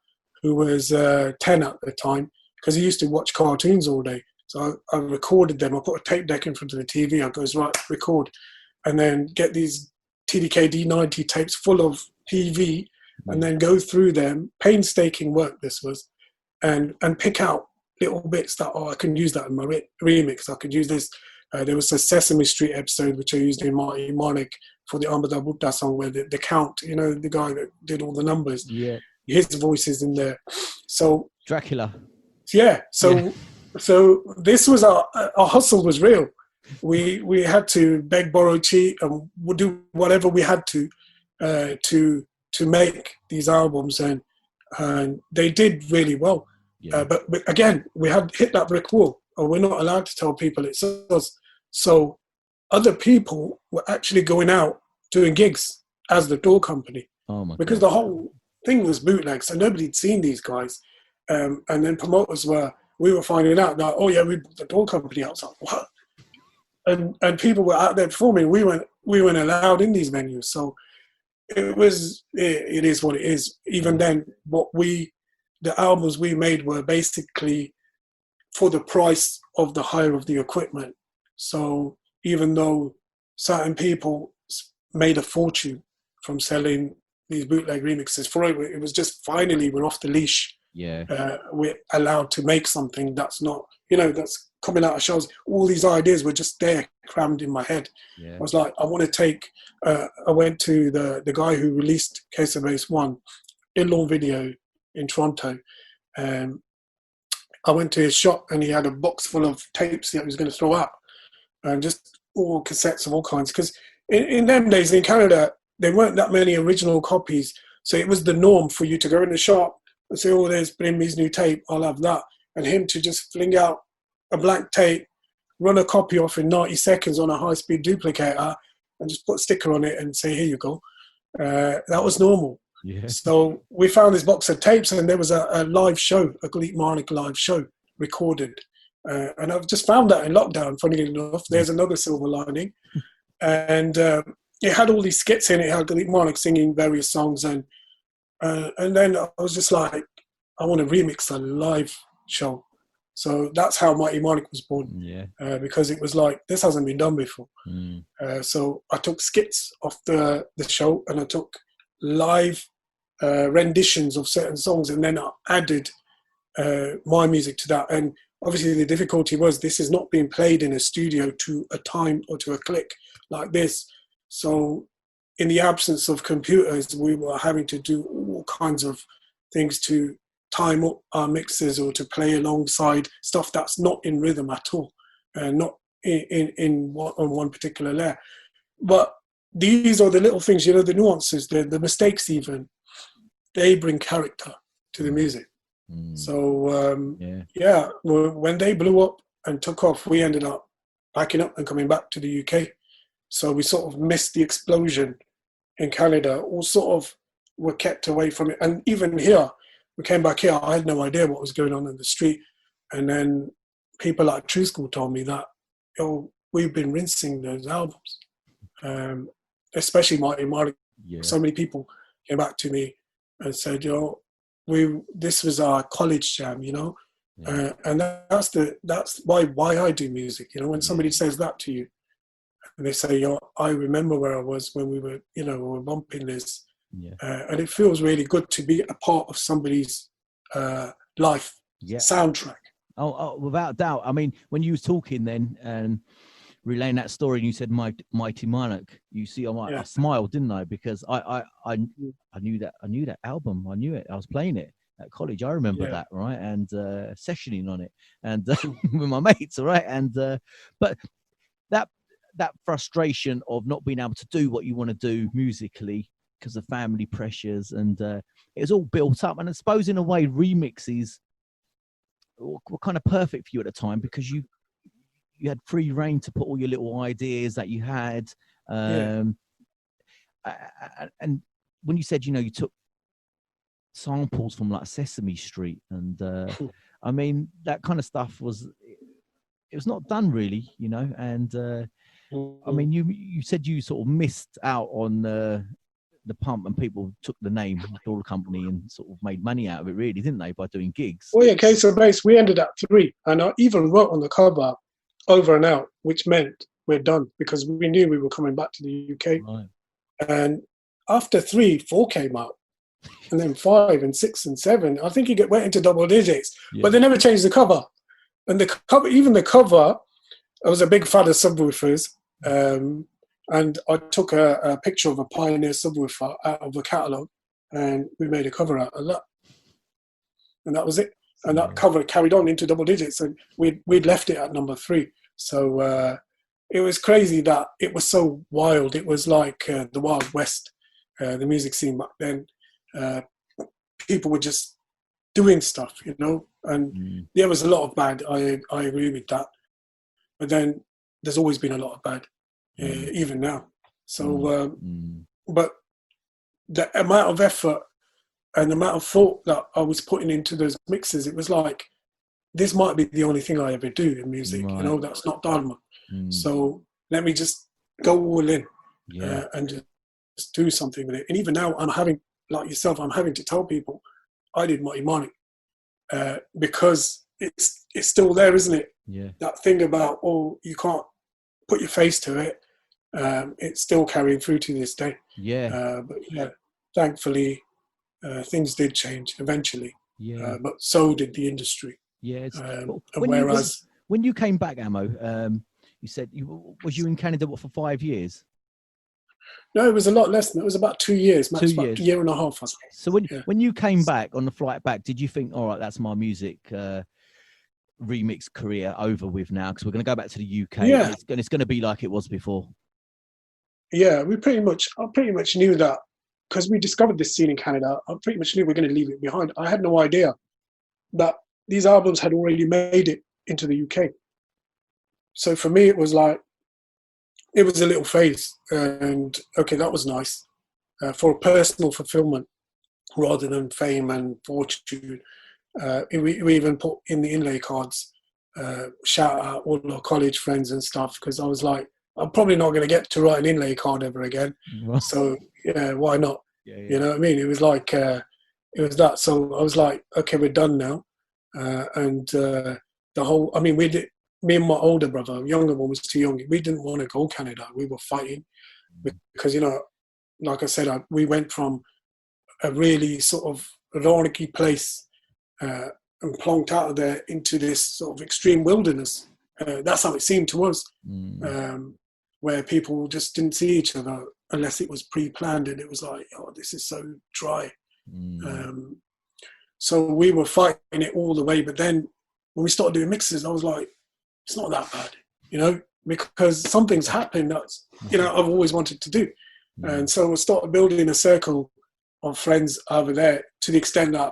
who was 10 at the time, because he used to watch cartoons all day. So I recorded them. I put a tape deck in front of the TV. I goes, right, record. And then get these TDK D90 tapes full of PV, and then go through them. Painstaking work this was. And pick out little bits that, I can use that in my remix. I could use this. There was a Sesame Street episode which I used in Marty Marnik for the Amada Buddha song, where the count, the guy that did all the numbers, his voice is in there. So Dracula. Yeah. So this was our hustle was real. We had to beg, borrow, cheat, and we'll do whatever we had to make these albums, and they did really well. But again, we had hit that brick wall, and we're not allowed to tell people it's us. So other people were actually going out doing gigs as the door company, because the whole thing was bootleg, so nobody'd seen these guys. And then promoters we were finding out that, oh yeah, we bought the door company. I was like, what? And people were out there performing. We weren't allowed in these venues. So it is what it is. Even then, the albums we made were basically for the price of the hire of the equipment. So even though certain people made a fortune from selling these bootleg remixes, for it was just finally we're off the leash. We're allowed to make something that's not, that's coming out of shows. All these ideas were just there, crammed in my head. I was like, I want to take, I went to the guy who released Case of Base 1, in-law video in Toronto. I went to his shop and he had a box full of tapes that he was going to throw out, and just all cassettes of all kinds. Because in them days in Canada, there weren't that many original copies. So it was the norm for you to go in the shop and say, oh, there's Brimley's new tape, I'll have that. And him to just fling out a blank tape, run a copy off in 90 seconds on a high-speed duplicator, and just put a sticker on it and say, here you go. That was normal. So we found this box of tapes, and there was a live show, a Gleek Marnik live show recorded. And I've just found that in lockdown, funny enough. There's another silver lining. And it had all these skits in it. It had Gleek Marnik singing various songs, and then I was just like, I want to remix a live show. So that's how Mighty Marnik was born, because it was like, this hasn't been done before. So I took skits off the show, and I took live renditions of certain songs, and then I added my music to that. And obviously the difficulty was, this is not being played in a studio to a time or to a click like this. So in the absence of computers, we were having to do all kinds of things to time up our mixes, or to play alongside stuff that's not in rhythm at all, and not on one particular layer. But these are the little things, the nuances, the mistakes even, they bring character to the music. So, when they blew up and took off, we ended up backing up and coming back to the UK. So we sort of missed the explosion in Canada, or sort of were kept away from it. And even here, we came back here, I had no idea what was going on in the street. And then people like Tru-Skool told me that, we've been rinsing those albums. Especially Mighty Marnik. So many people came back to me and said, this was our college jam, and that's why I do music. When somebody says that to you, and they say, I remember where I was when we were, we were bumping this. And it feels really good to be a part of somebody's life soundtrack. Oh, without doubt. I mean, when you was talking then and relaying that story, and you said Mighty Marnik, you see, I smiled, didn't I? Because I knew that album. I knew it. I was playing it at college. I remember that, right? And sessioning on it, and with my mates, all right. And but that frustration of not being able to do what you want to do musically because of family pressures, and it was all built up. And I suppose in a way, remixes were kind of perfect for you at the time, because you had free reign to put all your little ideas that you had, and when you said, you know, you took samples from like Sesame Street, and I mean that kind of stuff was, it was not done really, you know. And I mean, you said you sort of missed out on the pump, and people took the name Door Company and sort of made money out of it, really, didn't they, by doing gigs? Well, yeah, case of base, we ended at 3, and I even wrote on the cover over and out, which meant we're done, because we knew we were coming back to the UK. Right. And after 3, 4 came out, and then 5 and 6 and 7. I think went into double digits, but they never changed the cover. And the cover, even the cover, I was a big fan of subwoofers, and I took a picture of a Pioneer subwoofer out of a catalogue, and we made a cover out of that. And that was it. And that cover carried on into double digits, and we'd left it at number 3. So it was crazy that it was so wild. It was like the Wild West, the music scene back then. People were just doing stuff, you know, and there was a lot of bad. I agree with that. But then there's always been a lot of bad, even now. So, but the amount of effort and the amount of thought that I was putting into those mixes, it was like, this might be the only thing I ever do in music, you know, that's not Dharma. So let me just go all in and just do something with it. And even now, I'm having, like yourself, I'm having to tell people I did Mighty Money because it's still there, isn't it? Yeah. That thing about, oh, you can't put your face to it. It's still carrying through to this day. Yeah. But yeah, thankfully, things did change eventually. Yeah. But so did the industry. Yeah. Whereas when you came back, Amo, you said was you in Canada for 5 years? No, it was a lot less than that. It was about 2 years, max 2 years. about a year and a half. So when you came back on the flight back, did you think, all right, that's my music remix career over with now, because we're going to go back to the UK, and it's going to be like it was before? Yeah, I pretty much knew that, because we discovered this scene in Canada. I pretty much knew we were going to leave it behind. I had no idea that these albums had already made it into the UK. So for me, it was like, it was a little phase, and okay, that was nice for personal fulfillment rather than fame and fortune. We even put in the inlay cards, shout out all our college friends and stuff, because I was like, I'm probably not going to get to write an inlay card ever again. So yeah, why not? You know what I mean? It was like, it was that. So I was like, okay, we're done now. And the whole, I mean, me and my older brother, younger one was too young. We didn't want to go Canada. We were fighting because, you know, like I said, we went from a really sort of raunchy place and plonked out of there into this sort of extreme wilderness. That's how it seemed to us, where people just didn't see each other unless it was pre-planned, and it was like, oh, this is so dry. So we were fighting it all the way. But then when we started doing mixes, I was like, it's not that bad, you know, because something's happened that's, you know, I've always wanted to do. And so we started building a circle of friends over there, to the extent that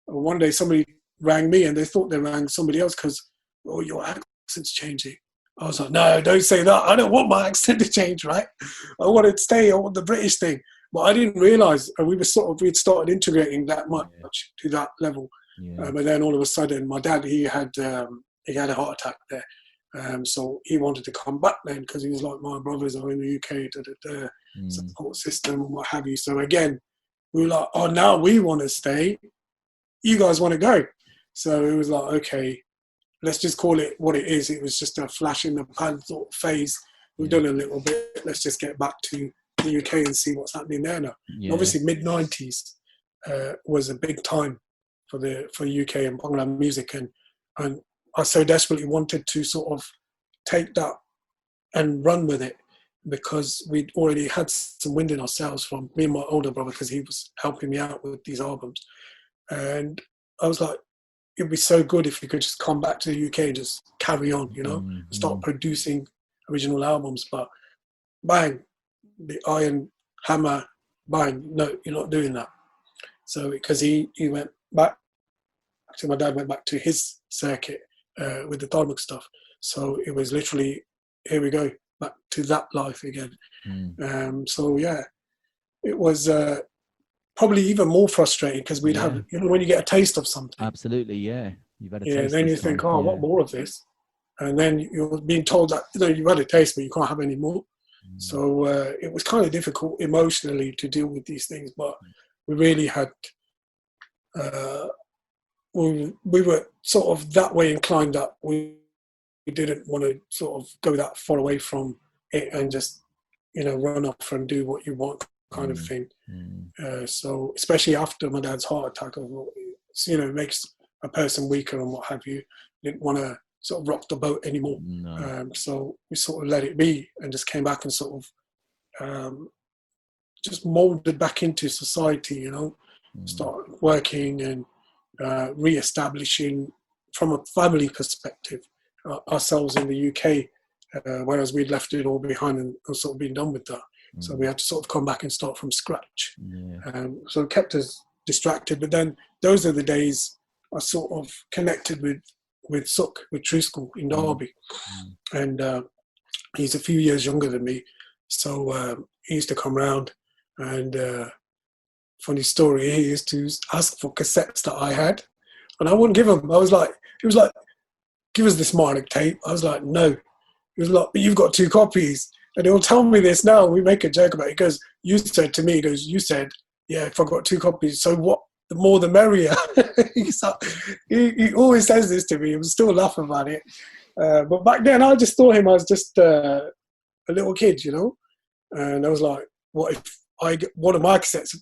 one day somebody rang me and they thought they rang somebody else because, oh, your accent's changing. I was like, no, don't say that. I don't want my accent to change, right? I want it to stay. I want the British thing. But I didn't realise we'd started integrating that much to that level. But then all of a sudden, my dad, he had a heart attack there. So he wanted to come back then, because he was like, my brothers are in the UK, support system and what have you. So again, we were like, oh, now we want to stay. You guys want to go. So it was like, okay, let's just call it what it is. It was just a flash in the pan sort of phase. We've done a little bit. Let's just get back to the UK and see what's happening there now. Obviously, mid-90s was a big time for UK and Bhangra music, and I so desperately wanted to sort of take that and run with it, because we'd already had some wind in ourselves from me and my older brother, because he was helping me out with these albums. And I was like, it'd be so good if you could just come back to the UK and just carry on, you know, start producing original albums. But bang, the iron hammer, bang, no, you're not doing that. So because he went back, so my dad went back to his circuit with the Dharmic stuff. So it was literally, here we go, back to that life again. So yeah, it was probably even more frustrating because we'd Yeah. have, when you get a taste of something, Absolutely, yeah. You've had a yeah, taste then this you think, time. oh, Yeah. what more of this? And then you're being told that, you've had a taste, but you can't have any more. Mm. So it was kind of difficult emotionally to deal with these things, but we really had, we were sort of that way inclined that we didn't want to sort of go that far away from it and just, run off and do what you want kind of Mm. thing. Mm. So especially after my dad's heart attack, it makes a person weaker and what have you. Didn't want to sort of rock the boat anymore. No. So we sort of let it be and just came back and sort of just molded back into society, started working and re-establishing from a family perspective ourselves in the UK, whereas we'd left it all behind and sort of been done with that. So we had to sort of come back and start from scratch. Yeah. So it kept us distracted. But then those are the days I sort of connected with Suk, with Tru-Skool in Derby. And he's a few years younger than me. So he used to come round and funny story, he used to ask for cassettes that I had. And I wouldn't give him. He was like, give us this Marnik tape. I was like, no. He was like, but you've got 2 copies. And he'll tell me this now. We make a joke about it. He goes, you said to me, you said, yeah, if I got 2 copies, so what? The more the merrier. He always says this to me. He was still laughing about it. But back then, I just thought him as just a little kid, And I was like, what if I get one of my cassettes,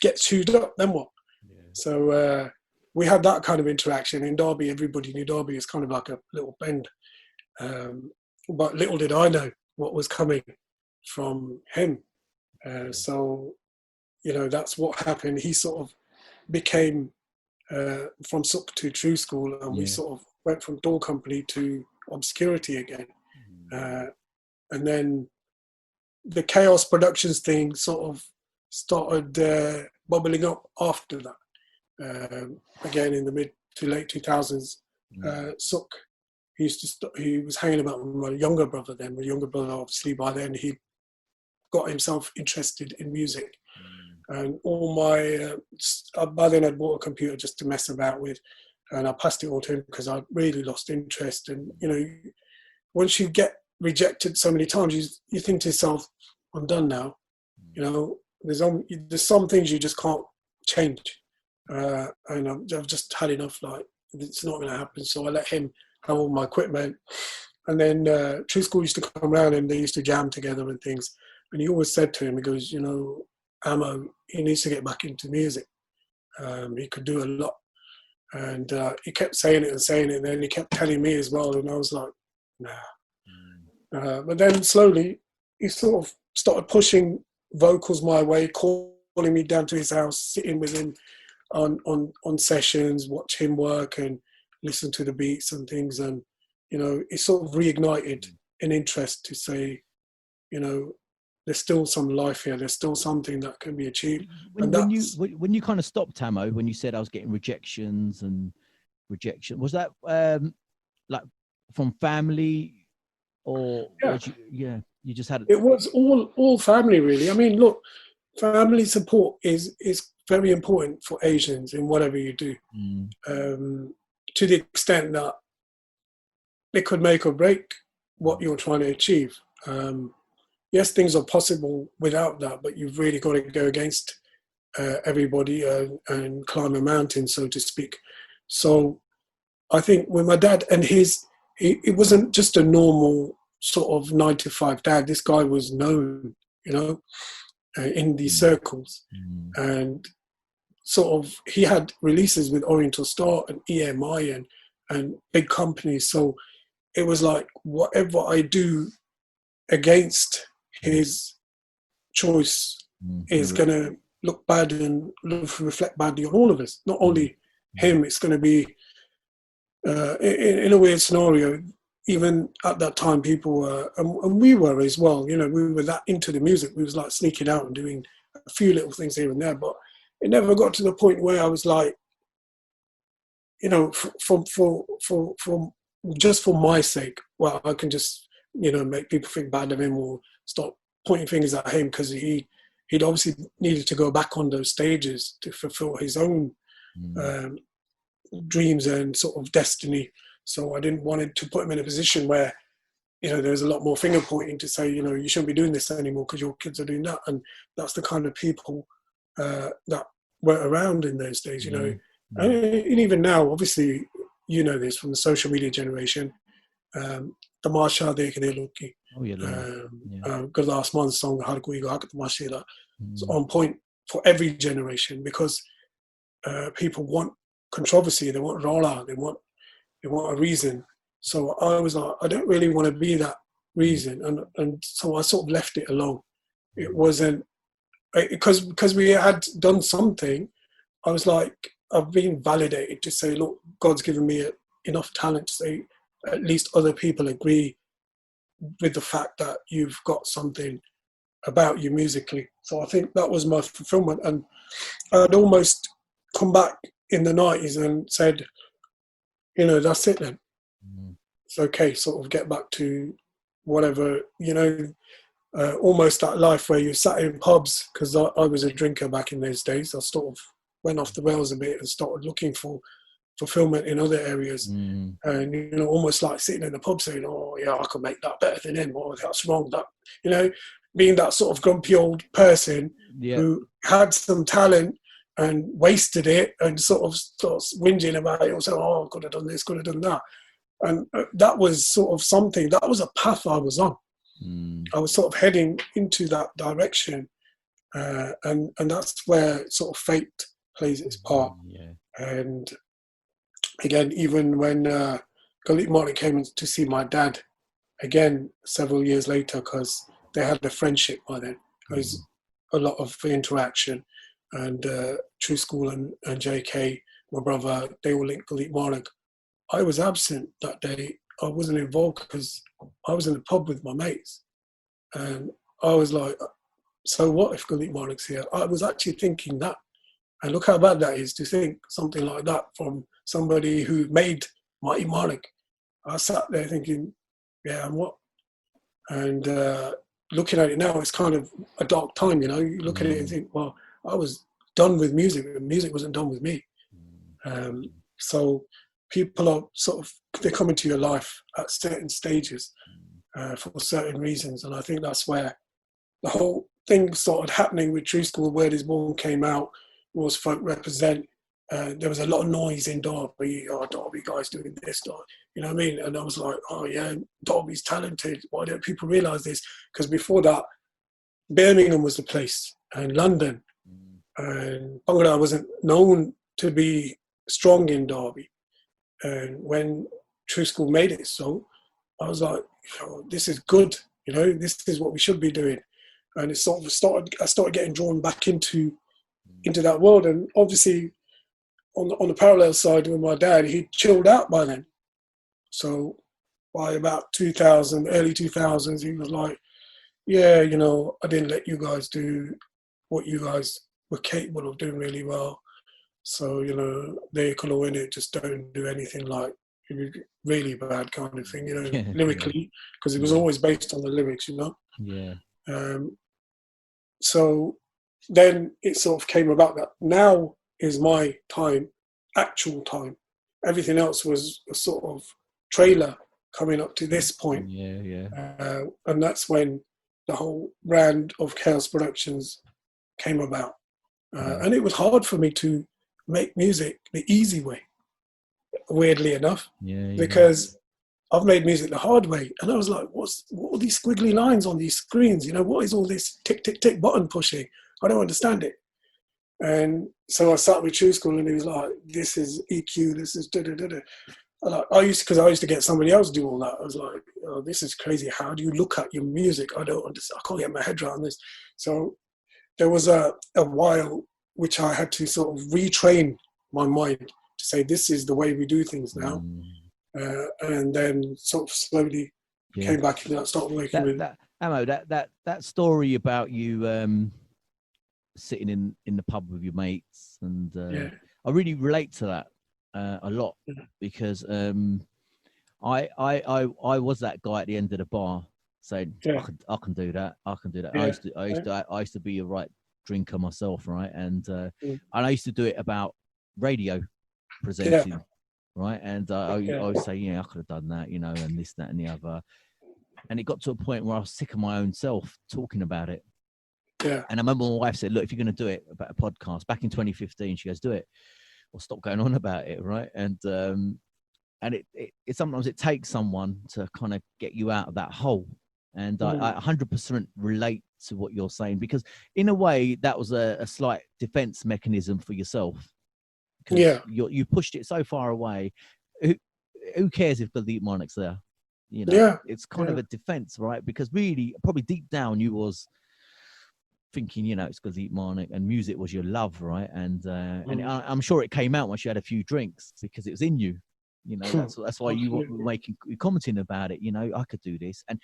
gets chewed up, then what? Yeah. So we had that kind of interaction. In Derby, everybody knew Derby is kind of like a little bend. But little did I know what was coming from him. So, that's what happened. He sort of became from Suk to Tru-Skool, and we sort of went from door company to obscurity again. And then the Kaos Productions thing sort of started bubbling up after that. Again, in the mid to late 2000s, Suk, he was hanging about with my younger brother then. My younger brother, obviously, by then, he got himself interested in music. And all my, by then I'd bought a computer just to mess about with, and I passed it all to him because I really lost interest. And, once you get rejected so many times, you think to yourself, I'm done now. There's some things you just can't change. And I've just had enough, like, it's not going to happen. So I let him have all my equipment. And then Tru-Skool used to come around and they used to jam together and things. And he always said to him, he goes, Amo, he needs to get back into music. He could do a lot. And he kept saying it, and then he kept telling me as well. And I was like, nah. But then slowly, he sort of started pushing vocals my way, calling me down to his house, sitting with him on sessions, watch him work and listen to the beats and things. And, it sort of reignited an interest to say, there's still some life here. There's still something that can be achieved. When you kind of stopped, Amo, when you said I was getting rejection, was that like from family or you just had it was all family really. I mean, look, family support is very important for Asians in whatever you do, to the extent that it could make or break what you're trying to achieve. Yes, things are possible without that, but you've really got to go against everybody and climb a mountain, so to speak. So I think with my dad and it wasn't just a normal sort of 9-to-5 dad. This guy was known, in these circles. And sort of he had releases with Oriental Star and EMI and big companies. So it was like whatever I do against his choice is going to look bad and reflect badly on all of us. Not only him, it's going to be, in a weird scenario, even at that time, people were, and we were as well, we were that into the music. We was like sneaking out and doing a few little things here and there, but it never got to the point where I was like, for just for my sake, well, I can just, make people think bad of him or start pointing fingers at him because he he'd obviously needed to go back on those stages to fulfill his own dreams and sort of destiny. So I didn't want to put him in a position where, you know, there's a lot more finger pointing to say, you know, you shouldn't be doing this anymore because your kids are doing that. And that's the kind of people that were around in those days, you know. And even now, obviously, you know this from the social media generation, Tamasha Dekhne Loki. Oh, yeah. Good last month's song, Har Koi Ga Tamasha, it's on point for every generation, because people want controversy, they want rola, they want a reason. So I was like, I don't really want to be that reason, and so I sort of left it alone. It wasn't because we had done something. I was like, I've been validated to say, look, God's given me enough talent to say at least other people agree with the fact that you've got something about you musically. So I think that was my fulfillment, and I'd almost come back in the 90s and said, you know, that's it then. It's okay, sort of get back to whatever, you know, almost that life where you sat in pubs, because I was a drinker back in those days. I sort of went off the rails a bit and started looking for fulfillment in other areas. And, you know, almost like sitting in the pub saying, oh, yeah, I can make that better than him, or that's wrong. That, you know, being that sort of grumpy old person who had some talent and wasted it and sort of starts whinging about it or saying, oh, I could have done this, could have done that. And that was sort of something, that was a path I was on. I was sort of heading into that direction. And that's where sort of fate plays its part. And again, even when Galit Martin came to see my dad, again, several years later, because they had a friendship by then. There was a lot of interaction. And Tru-Skool and JK, my brother, they were linked Galit Martin. I was absent that day. I wasn't involved because I was in the pub with my mates. And I was like, so what if Galit Martin's here? I was actually thinking that. And look how bad that is to think something like that from somebody who made Mighty Malik. I sat there thinking, yeah, and what? And looking at it now, it's kind of a dark time, you know. You look at it and think, well, I was done with music, and music wasn't done with me. So people are sort of, they come into your life at certain stages for certain reasons. And I think that's where the whole thing started happening with Tru-Skool. Where This Born came out, was Folk Represent. There was a lot of noise in Derby. Oh, Derby guys doing this, you know what I mean? And I was like, oh yeah, Derby's talented. Why don't people realise this? Because before that, Birmingham was the place, and London. And Bhangra wasn't known to be strong in Derby. And when Tru-Skool made it so, I was like, oh, this is good, you know, this is what we should be doing. And it sort of I started getting drawn back into that world. And obviously on the parallel side with my dad, he chilled out by then. So by about 2000, early 2000s, he was like, yeah, you know, I didn't let you guys do what you guys were capable of doing really well. So, you know, they could win it, just don't do anything like really bad kind of thing, you know, lyrically, because it was always based on the lyrics, you know. So then it sort of came about that now is my time, actual time. Everything else was a sort of trailer coming up to this point. And that's when the whole brand of Kaos Productions came about. And it was hard for me to make music the easy way, weirdly enough, because I've made music the hard way. And I was like, what are these squiggly lines on these screens? You know, what is all this tick, tick, tick button pushing? I don't understand it. And so I sat with Tru-Skool and he was like, this is EQ, this is da-da-da-da. I used to get somebody else to do all that. I was like, oh, this is crazy. How do you look at your music? I don't understand. I can't get my head around this. So there was a while which I had to sort of retrain my mind to say, this is the way we do things now. And then sort of slowly came back and started working with... Amo, that story about you sitting in the pub with your mates, and I really relate to that a lot, because I was that guy at the end of the bar saying, Yeah. I can do that. I can do that. Yeah. I used to be a right drinker myself, right? And Mm. I used to do it about radio Yeah. presenting, right? And I Yeah. would say, yeah, I could have done that, you know, and this, that, and the other. And it got to a point where I was sick of my own self talking about it. Yeah. And I remember my wife said, look, if you're going to do it about a podcast back in 2015, she goes, do it or stop going on about it. Right. And it sometimes it takes someone to kind of get you out of that hole. And I 100% relate to what you're saying, because in a way that was a slight defense mechanism for yourself, because Yeah. you pushed it so far away. Who cares if the deep Monic's there? You know, Yeah. it's kind of a defense, right? Because really, probably deep down, you was thinking, you know, it's because Monic and music was your love, right? And I'm sure it came out once you had a few drinks, because it was in you. You know, that's why you were commenting about it. You know, I could do this, and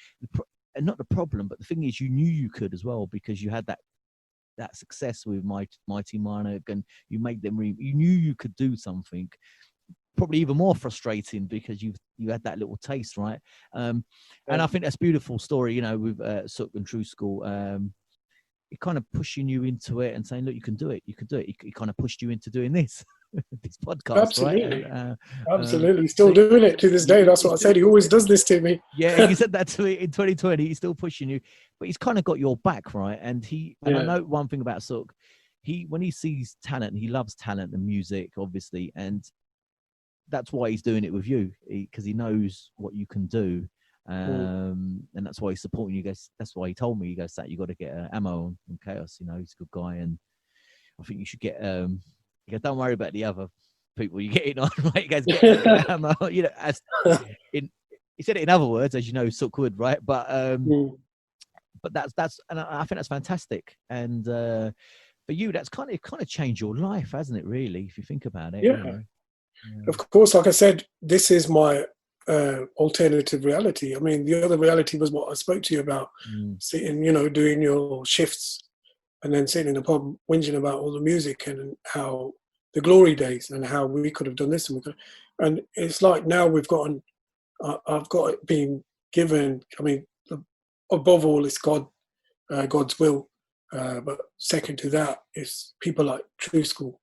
not the problem, but the thing is, you knew you could as well, because you had that success with Mighty Monic, and you made them. You knew you could do something. Probably even more frustrating because you had that little taste, right? And I think that's a beautiful story, you know, with Sook and Tru-Skool. It kind of pushing you into it and saying, look, you can do it. You can do it. It kind of pushed you into doing this, this podcast, Absolutely. right? Absolutely. Still doing it to this day. That's what I said. He always does this to me. Yeah, you said that to me in 2020. He's still pushing you, but he's kind of got your back, right? And I know one thing about Sook. When he sees talent, and he loves talent and music, obviously, and that's why he's doing it with you, because he knows what you can do. And that's why he's supporting you guys. That's why he told me, you guys, that you got to get Amo and Kaos. You know, he's a good guy, and I think you should get. You guys, don't worry about the other people you get it on, right? You guys get Amo. You know, he said it in other words, as you know, Sook would, right? But that's, and I think that's fantastic. And for you, that's kind of changed your life, hasn't it? Really, if you think about it. Yeah. You know? Of course, like I said, this is my alternative reality. I mean, the other reality was what I spoke to you about, sitting, you know, doing your shifts and then sitting in the pub whinging about all the music and how the glory days and how we could have done this and it's like now I've got it being given. I mean, above all, it's God's will, but second to that is people like Tru-Skool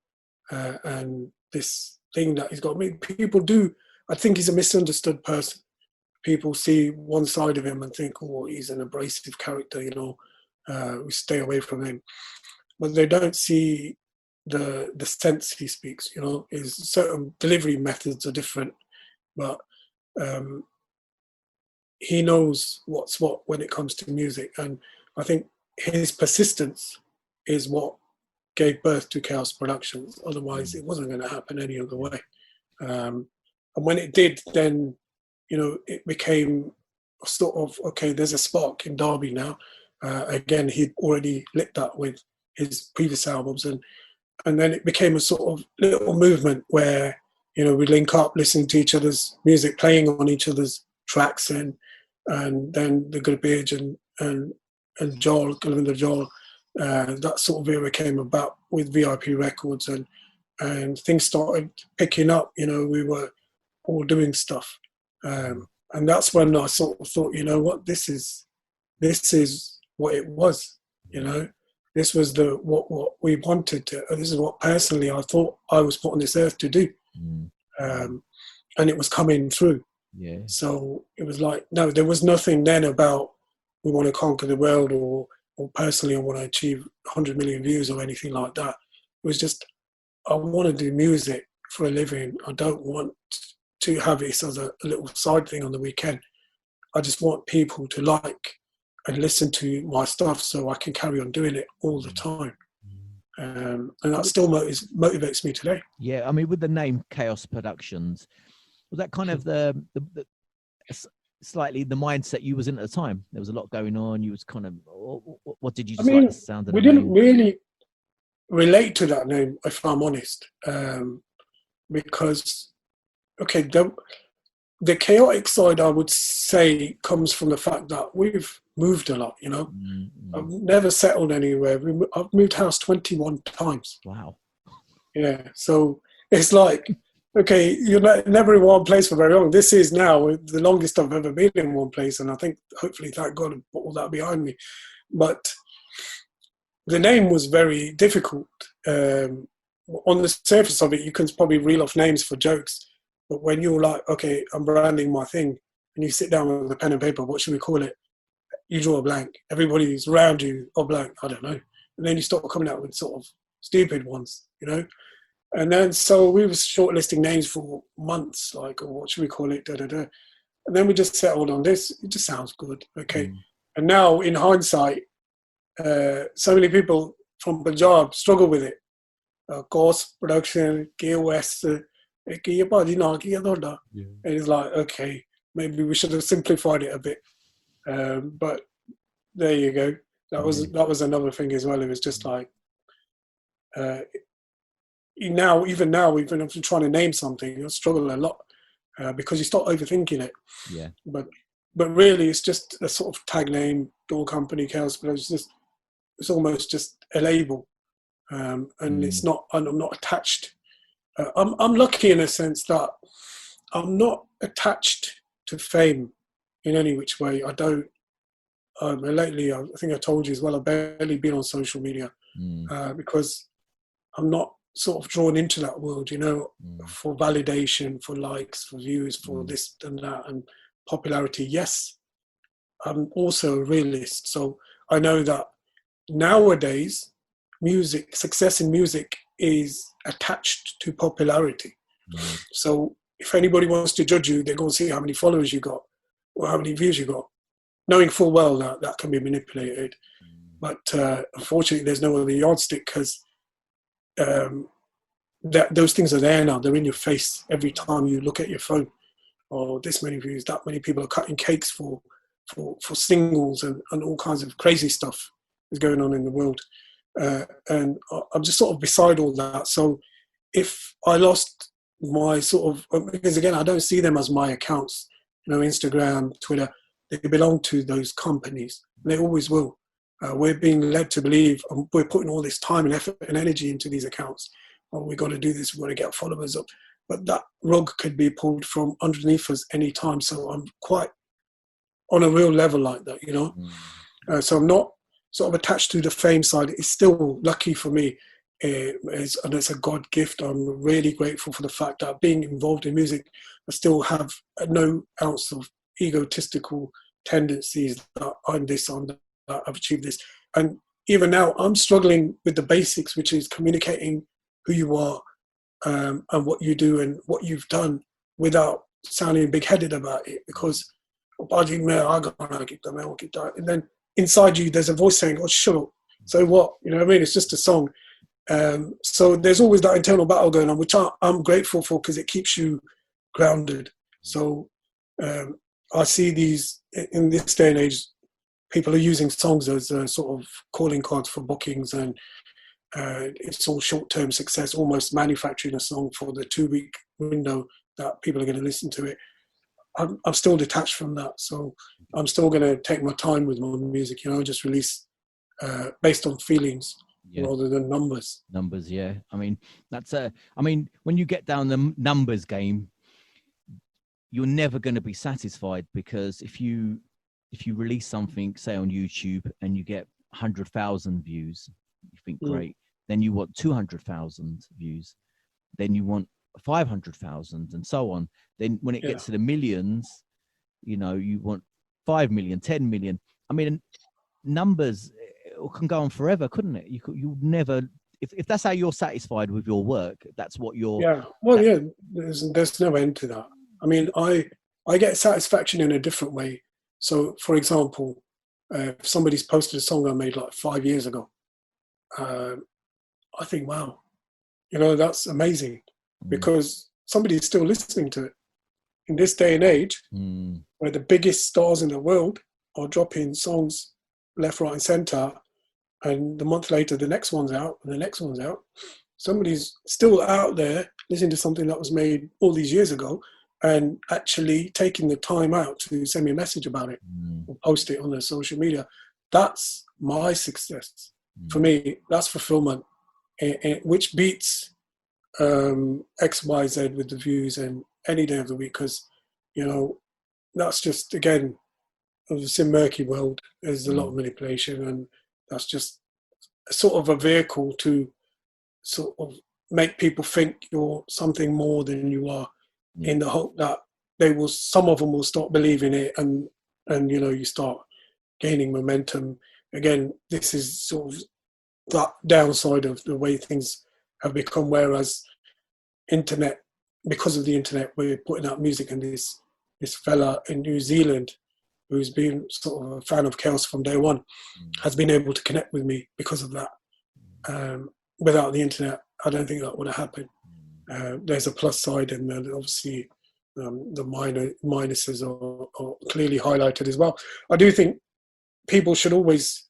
and this thing that he's got. I mean, I think he's a misunderstood person. People see one side of him and think, oh, he's an abrasive character, you know, we stay away from him. But they don't see the sense he speaks, you know. His certain delivery methods are different, but he knows what's what when it comes to music. And I think his persistence is what gave birth to Kaos Productions. Otherwise, it wasn't going to happen any other way. And when it did, then, you know, it became sort of, okay, there's a spark in Derby now. Again, he'd already lit that with his previous albums. And then it became a sort of little movement where, you know, we link up, listening to each other's music, playing on each other's tracks. And then the Good Beard and Joel, Gulliver Joel, that sort of era came about with VIP Records, and things started picking up. You know, we were all doing stuff, and that's when I sort of thought, you know what, this is what it was. You know, this was what we wanted to. This is what personally I thought I was put on this earth to do, and it was coming through. Yeah. So it was like, no, there was nothing then about we want to conquer the world or personally I want to achieve 100 million views or anything like that. It was just, I want to do music for a living. I don't want to have this as a little side thing on the weekend. I just want people to like and listen to my stuff so I can carry on doing it all the time. And that still motivates me today. Yeah, I mean, with the name Kaos Productions, was that kind of the slightly the mindset you was in at the time? There was a lot going on. You was kind of, what did you just like the sound of the name? We didn't really relate to that name, if I'm honest, because, okay, the chaotic side, I would say, comes from the fact that we've moved a lot, you know. I've never settled anywhere. I've moved house 21 times. Wow. Yeah, so it's like okay, you're never in one place for very long. This is now the longest I've ever been in one place, and I think hopefully, thank God, I put all that behind me. But the name was very difficult. On the surface of it, you can probably reel off names for jokes, but when you're like, okay, I'm branding my thing, and you sit down with a pen and paper, what should we call it? You draw a blank. Everybody's around you, or blank, I don't know. And then you start coming out with sort of stupid ones, you know? And then, so we were shortlisting names for months, like, oh, what should we call it, da-da-da. And then we just settled on this. It just sounds good, okay? And now, in hindsight, so many people from Punjab struggle with it. Kaos Production, KOS, and it's like, okay, maybe we should have simplified it a bit. But there you go. That was another thing as well. It was just like, even now, even if I'm trying to name something, I struggle a lot because you start overthinking it. Yeah. But really, it's just a sort of tag name, door company, Kaos Productions. It's almost just a label, and it's not. I'm not attached. I'm lucky in a sense that I'm not attached to fame in any which way. I don't. Lately, I think I told you as well, I've barely been on social media because I'm not sort of drawn into that world, you know, for validation, for likes, for views, for this and that, and popularity. Yes, I'm also a realist. So I know that nowadays, success in music is attached to popularity. So if anybody wants to judge you, they're going to see how many followers you got or how many views you got, knowing full well that that can be manipulated. But unfortunately, there's no other yardstick because those things are there now. They're in your face every time you look at your phone. Or this many views, that many people are cutting cakes for singles and all kinds of crazy stuff is going on in the world. And I'm just sort of beside all that. So if I lost my sort of, because again, I don't see them as my accounts, you know, Instagram, Twitter, they belong to those companies. They always will. We're being led to believe we're putting all this time and effort and energy into these accounts. Oh, we've got to do this, we've got to get followers up. But that rug could be pulled from underneath us any time. So I'm quite on a real level like that, you know. So I'm not sort of attached to the fame side. It's still lucky for me, and it's a God gift. I'm really grateful for the fact that being involved in music, I still have no ounce of egotistical tendencies that I'm this, I'm that, I've achieved this. And even now, I'm struggling with the basics, which is communicating who you are and what you do and what you've done without sounding big-headed about it. Because, and then inside you, there's a voice saying, "Oh, shut up." So what? You know what I mean? It's just a song. So there's always that internal battle going on, which I'm grateful for because it keeps you grounded. So I see these, in this day and age, people are using songs as a sort of calling cards for bookings, and it's all short-term success, almost manufacturing a song for the 2-week window that people are going to listen to it. I'm still detached from that. So I'm still going to take my time with my music, you know, just release based on feelings rather than numbers. Numbers, yeah. I mean, when you get down the numbers game, you're never going to be satisfied, because if you release something, say on YouTube, and you get 100,000 views, you think great. Then you want 200,000 views. Then you want 500,000, and so on. Then when it gets to the millions, you know, you want 5 million, 10 million. I mean, numbers can go on forever, couldn't it? You never, if that's how you're satisfied with your work, that's what you're. Yeah. Well, yeah. There's no end to that. I mean, I get satisfaction in a different way. So, for example, if somebody's posted a song I made like 5 years ago, I think, wow, you know, that's amazing, because somebody's still listening to it. In this day and age, where the biggest stars in the world are dropping songs left, right, and centre, and the month later the next one's out and the next one's out, somebody's still out there listening to something that was made all these years ago and actually taking the time out to send me a message about it or post it on their social media. That's my success. For me, that's fulfillment, which beats XYZ with the views and any day of the week, because, you know, that's just, again, it's a murky world. There's a lot of manipulation, and that's just sort of a vehicle to sort of make people think you're something more than you are, in the hope that some of them will start believing it, and you know, you start gaining momentum. Again, this is sort of that downside of the way things have become, whereas internet, because of the internet, we're putting out music, and this fella in New Zealand who's been sort of a fan of Kaos from day one has been able to connect with me because of that. Without the internet, I don't think that would have happened. There's a plus side, and then obviously the minuses are clearly highlighted as well. I do think people should always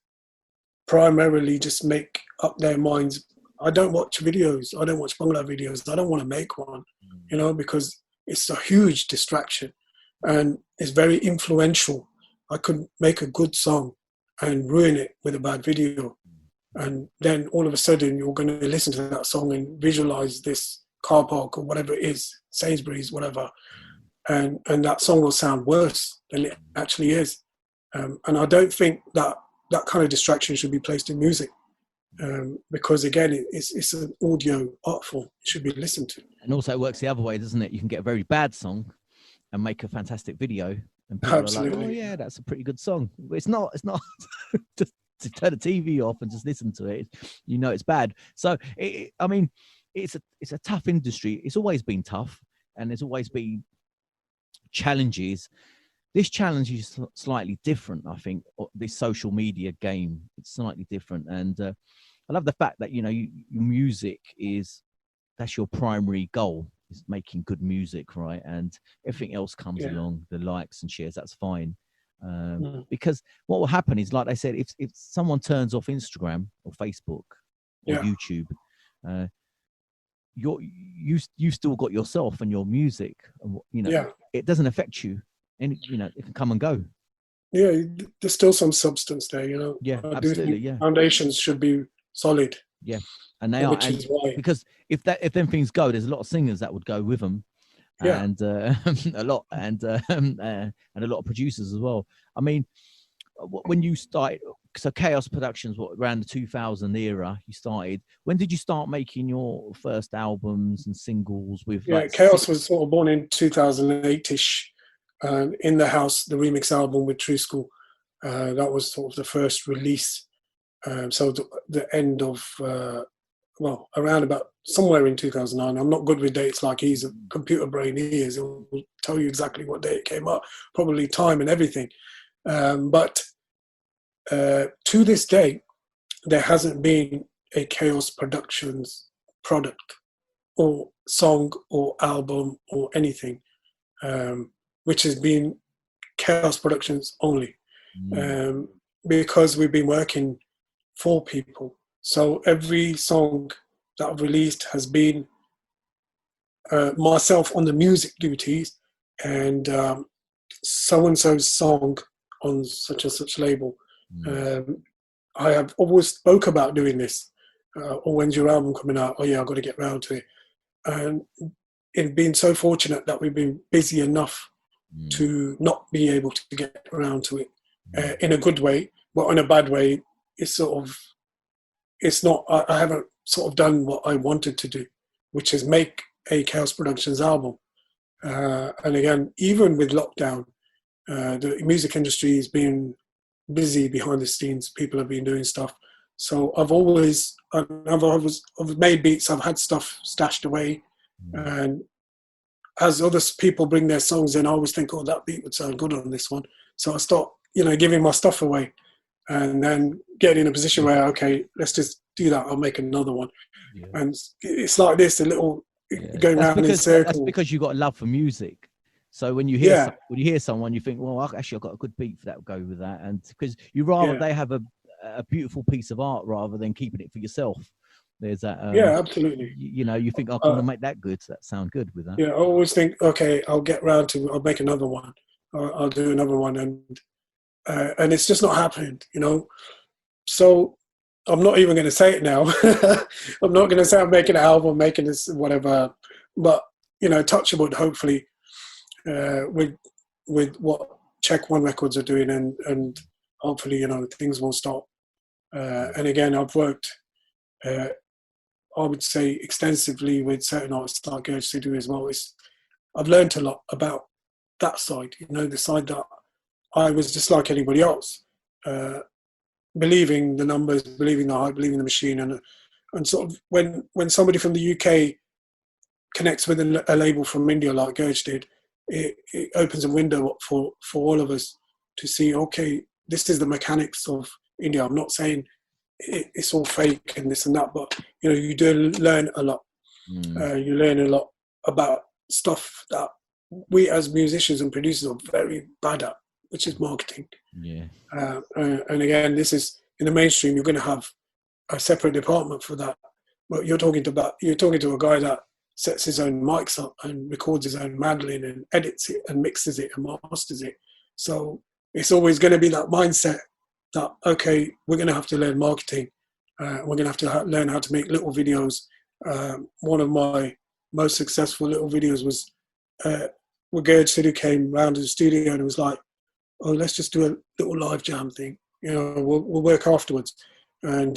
primarily just make up their minds. I don't watch videos. I don't watch Bhangra videos. I don't want to make one, you know, because it's a huge distraction and it's very influential. I could make a good song and ruin it with a bad video. And then all of a sudden you're going to listen to that song and visualize this car park or whatever it is, Sainsbury's, whatever. And that song will sound worse than it actually is. And I don't think that kind of distraction should be placed in music. Because again, it's an audio art form. It should be listened to. And also it works the other way, doesn't it? You can get a very bad song and make a fantastic video, and people Absolutely. are like, "Oh yeah, that's a pretty good song." But it's not. Just to turn the TV off and just listen to it, you know it's bad. So I mean, it's a tough industry. It's always been tough, and there's always been challenges. This challenge is slightly different, I think. This social media game, it's slightly different, and I love the fact that, you know, your music that's your primary goal, is making good music, right? And everything else comes along, the likes and shares, that's fine. Because what will happen is, like I said, if someone turns off Instagram or Facebook or YouTube, you still got yourself and your music, you know, it doesn't affect you. And, you know, it can come and go. Yeah, there's still some substance there, you know. Yeah, I absolutely. do think foundations should be solid. Yeah, and they are, which is why. Because if them things go, there's a lot of singers that would go with them, and a lot and a lot of producers as well. I mean, when you started, so Kaos Productions, around the 2000 era, you started. When did you start making your first albums and singles with? Yeah, Kaos was sort of born in 2008-ish. In the House, the remix album with Tru-Skool, that was sort of the first release. So the end of, around about somewhere in 2009. I'm not good with dates, like he's a computer brain, he is. He'll tell you exactly what day it came up, probably time and everything. But to this day, there hasn't been a Kaos Productions product or song or album or anything, which has been Kaos Productions only, because we've been working for people. So every song that I've released has been myself on the music duties, and so-and-so's song on such and such label. I have always spoke about doing this. Or when's your album coming out? Oh yeah, I've got to get round to it. And it's been so fortunate that we've been busy enough to not be able to get around to it in a good way, but in a bad way, I haven't sort of done what I wanted to do, which is make a Kaos Productions album. And again, even with lockdown, the music industry has been busy behind the scenes. People have been doing stuff. So I've made beats, I've had stuff stashed away. And as other people bring their songs in, I always think, oh, that beat would sound good on this one. So I start, giving my stuff away, and then getting in a position where, okay, let's just do that. I'll make another one. Yeah. And it's like this, a little going around in circles. That's because you've got a love for music. So when you hear someone, you think, well, actually, I've got a good beat that will go with that. And because you rather they have a beautiful piece of art rather than keeping it for yourself. There's that. Absolutely. You think, I want to make that good. So that sound good with that. Yeah, I always think, okay, I'll make another one. I'll do another one. And it's just not happening, So I'm not even going to say it now. I'm not going to say I'm making an album, making this whatever. But touch wood. Hopefully, with what Check One Records are doing, and hopefully things will start. And again, I've worked, I would say, extensively with certain artists like Gurj Sidhu as well. I've learned a lot about that side. The side that I was just like anybody else. Believing the numbers, believing the hype, believing the machine, and sort of when somebody from the UK connects with a label from India like Gurj did, it opens a window up for all of us to see, okay, this is the mechanics of India. I'm not saying it's all fake and this and that, but you do learn a lot. You learn a lot about stuff that we as musicians and producers are very bad at, which is marketing. Yeah. And again, this is in the mainstream. You're going to have a separate department for that. But you're talking to a guy that sets his own mics up and records his own mandolin and edits it and mixes it and masters it. So it's always going to be that mindset that, okay, we're going to have to learn marketing. We're going to have to learn how to make little videos. One of my most successful little videos was where Gurj Sidhu came round to the studio and was like, oh, let's just do a little live jam thing. We'll work afterwards. And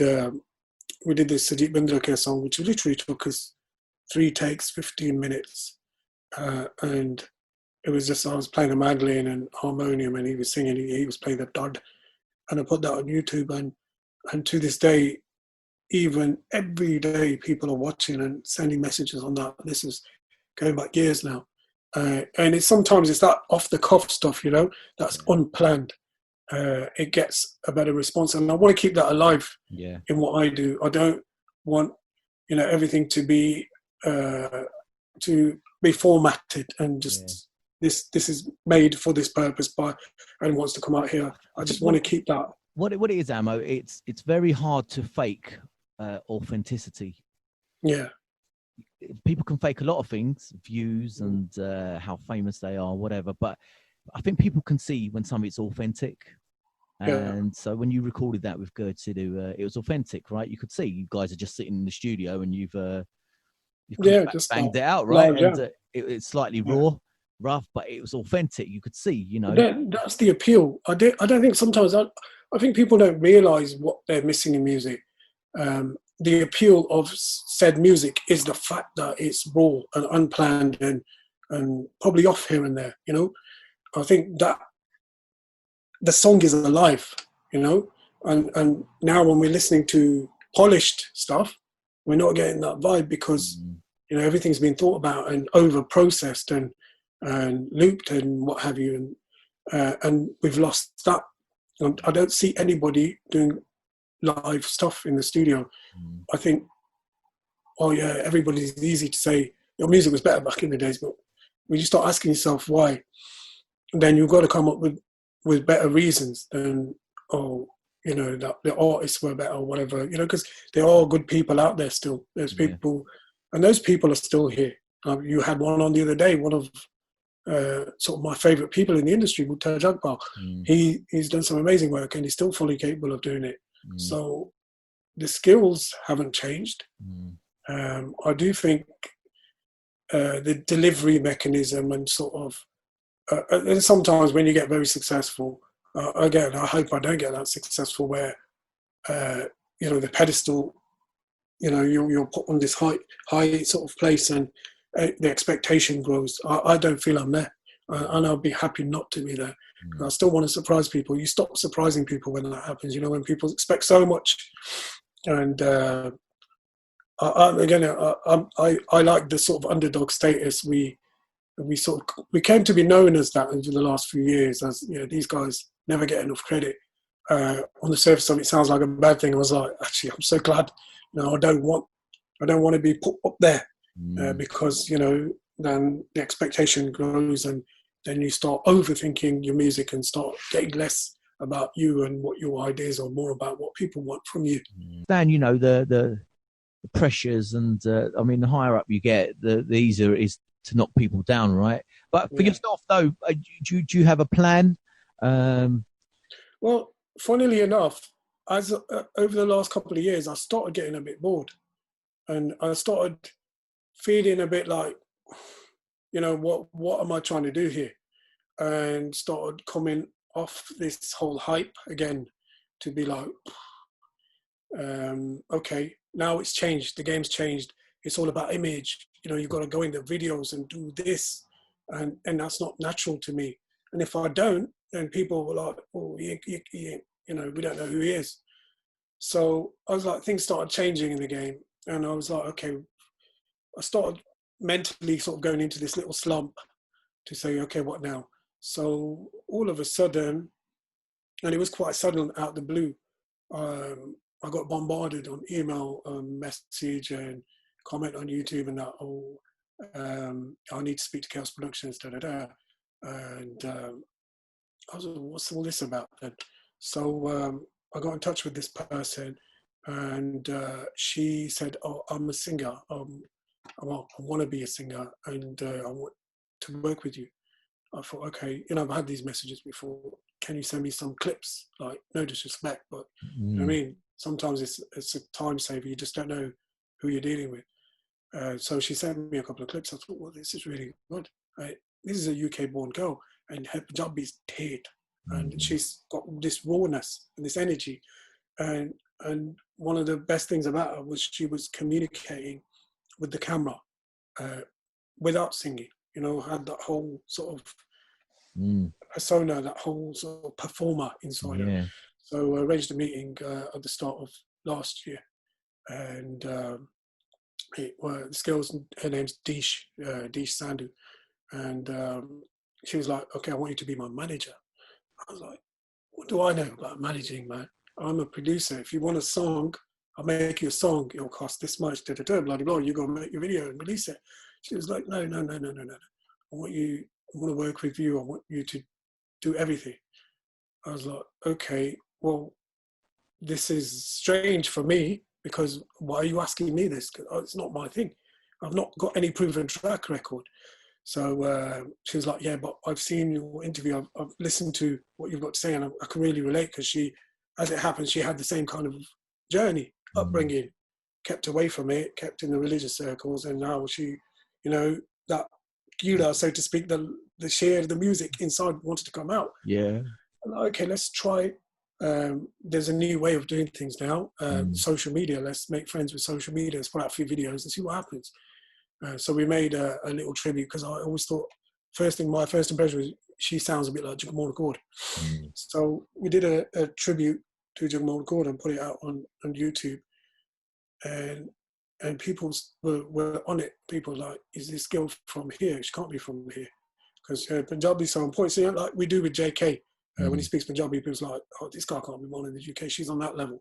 we did this Sajid Bhangra song, which literally took us 3 takes, 15 minutes. And it was just, I was playing a mandolin and harmonium and he was singing, he was playing the dud. And I put that on YouTube. And to this day, even every day, people are watching and sending messages on that. This is going back years now. And sometimes it's that off the cuff stuff, that's unplanned. It gets a better response, and I want to keep that alive. Yeah. In what I do. I don't want everything to be formatted and just this is made for this purpose by and wants to come out here. I just want to keep that. What it is, Amo, it's very hard to fake authenticity. Yeah. People can fake a lot of things, views and how famous they are, whatever. But I think people can see when something's authentic. And so when you recorded that with Gurj Sidhu, it was authentic, right? You could see you guys are just sitting in the studio and you've just banged it out, right? And it's slightly rough, but it was authentic. You could see, That's the appeal. I don't think sometimes I think people don't realize what they're missing in music. The appeal of said music is the fact that it's raw and unplanned and probably off here and there, I think that the song is alive, and now when we're listening to polished stuff, we're not getting that vibe because, everything's been thought about and over-processed and looped and what have you, and we've lost that. And I don't see anybody doing live stuff in the studio. I think, everybody's easy to say your music was better back in the days, but when you start asking yourself why, then you've got to come up with better reasons than, that the artists were better or whatever, because there are good people out there still. There's people, and those people are still here. You had one on the other day, one of sort of my favourite people in the industry, Taj Akbar. He's done some amazing work and he's still fully capable of doing it. So the skills haven't changed. I do think the delivery mechanism and sort of and sometimes when you get very successful, again, I hope I don't get that successful where the pedestal, you're put on this high sort of place and the expectation grows. I don't feel I'm there, and I'll be happy not to be there. I still want to surprise people. You stop surprising people when that happens. When people expect so much, and I like the sort of underdog status. We came to be known as that over the last few years. As these guys never get enough credit. On the surface of it, sounds like a bad thing. I was like, actually, I'm so glad. I don't want to be put up there because then the expectation grows and then you start overthinking your music and start getting less about you and what your ideas are, more about what people want from you. Dan, the pressures and the higher up you get, the easier it is to knock people down, right? But for yourself though, do you have a plan? Well, funnily enough, as over the last couple of years, I started getting a bit bored, and I started feeling a bit like, you know, what am I trying to do here? And started coming off this whole hype again to be like, okay, now it's changed. The game's changed. It's all about image. You know, you've got to go into videos and do this, and that's not natural to me. And if I don't, then people were like, oh, you know, we don't know who he is. So I was like, things started changing in the game, and I was like, okay, I started mentally sort of going into this little slump to say, okay, what now? So all of a sudden, and it was quite sudden out of the blue, I got bombarded on email, message, and comment on YouTube, and that, oh, I need to speak to Kaos Productions, da da da. And I was like, what's all this about then? So I got in touch with this person, and she said, oh, I'm a singer. I want to be a singer, and I want to work with you. I thought, okay, you know, I've had these messages before. Can you send me some clips? Like, no disrespect, but you know what I mean? Sometimes it's a time saver. You just don't know who you're dealing with. So she sent me a couple of clips. I thought, well, this is really good. Right? This is a UK-born girl, and her Punjabi is dead. And she's got this rawness and this energy. And one of the best things about her was she was communicating with the camera without singing. You know, had that whole sort of persona, that whole sort of performer inside her. So I arranged a meeting at the start of last year, and this girl's, her name's Deesh Sandhu, and she was like, okay, I want you to be my manager. I was like, what do I know about managing, man? I'm a producer. If you want a song, I'll make you a song. It'll cost this much, blah, blah, blah. You go make your video and release it. She was like, no. I want to work with you. I want you to do everything. I was like, okay, well, this is strange for me, because why are you asking me this? It's not my thing. I've not got any proven track record. So she was like, yeah, but I've seen your interview. I've listened to what you've got to say, and I can really relate, because she, as it happens, she had the same kind of journey, upbringing, kept away from it, kept in the religious circles, and now she, you know, that gila, so to speak, the share, the music inside wanted to come out. Yeah. Okay, let's try. There's a new way of doing things now. Social media. Let's make friends with social media. Let's put out a few videos and see what happens. So we made a little tribute, because I always thought, my first impression was, she sounds a bit like Jagmohan Kaur. So we did a tribute to Jagmohan Kaur and put it out on YouTube, and people were on it. People were like, is this girl from here? She can't be from here, because Punjabi is so important. So, like we do with JK, when he speaks Punjabi, people's like, oh, this guy can't be born in the UK. She's on that level,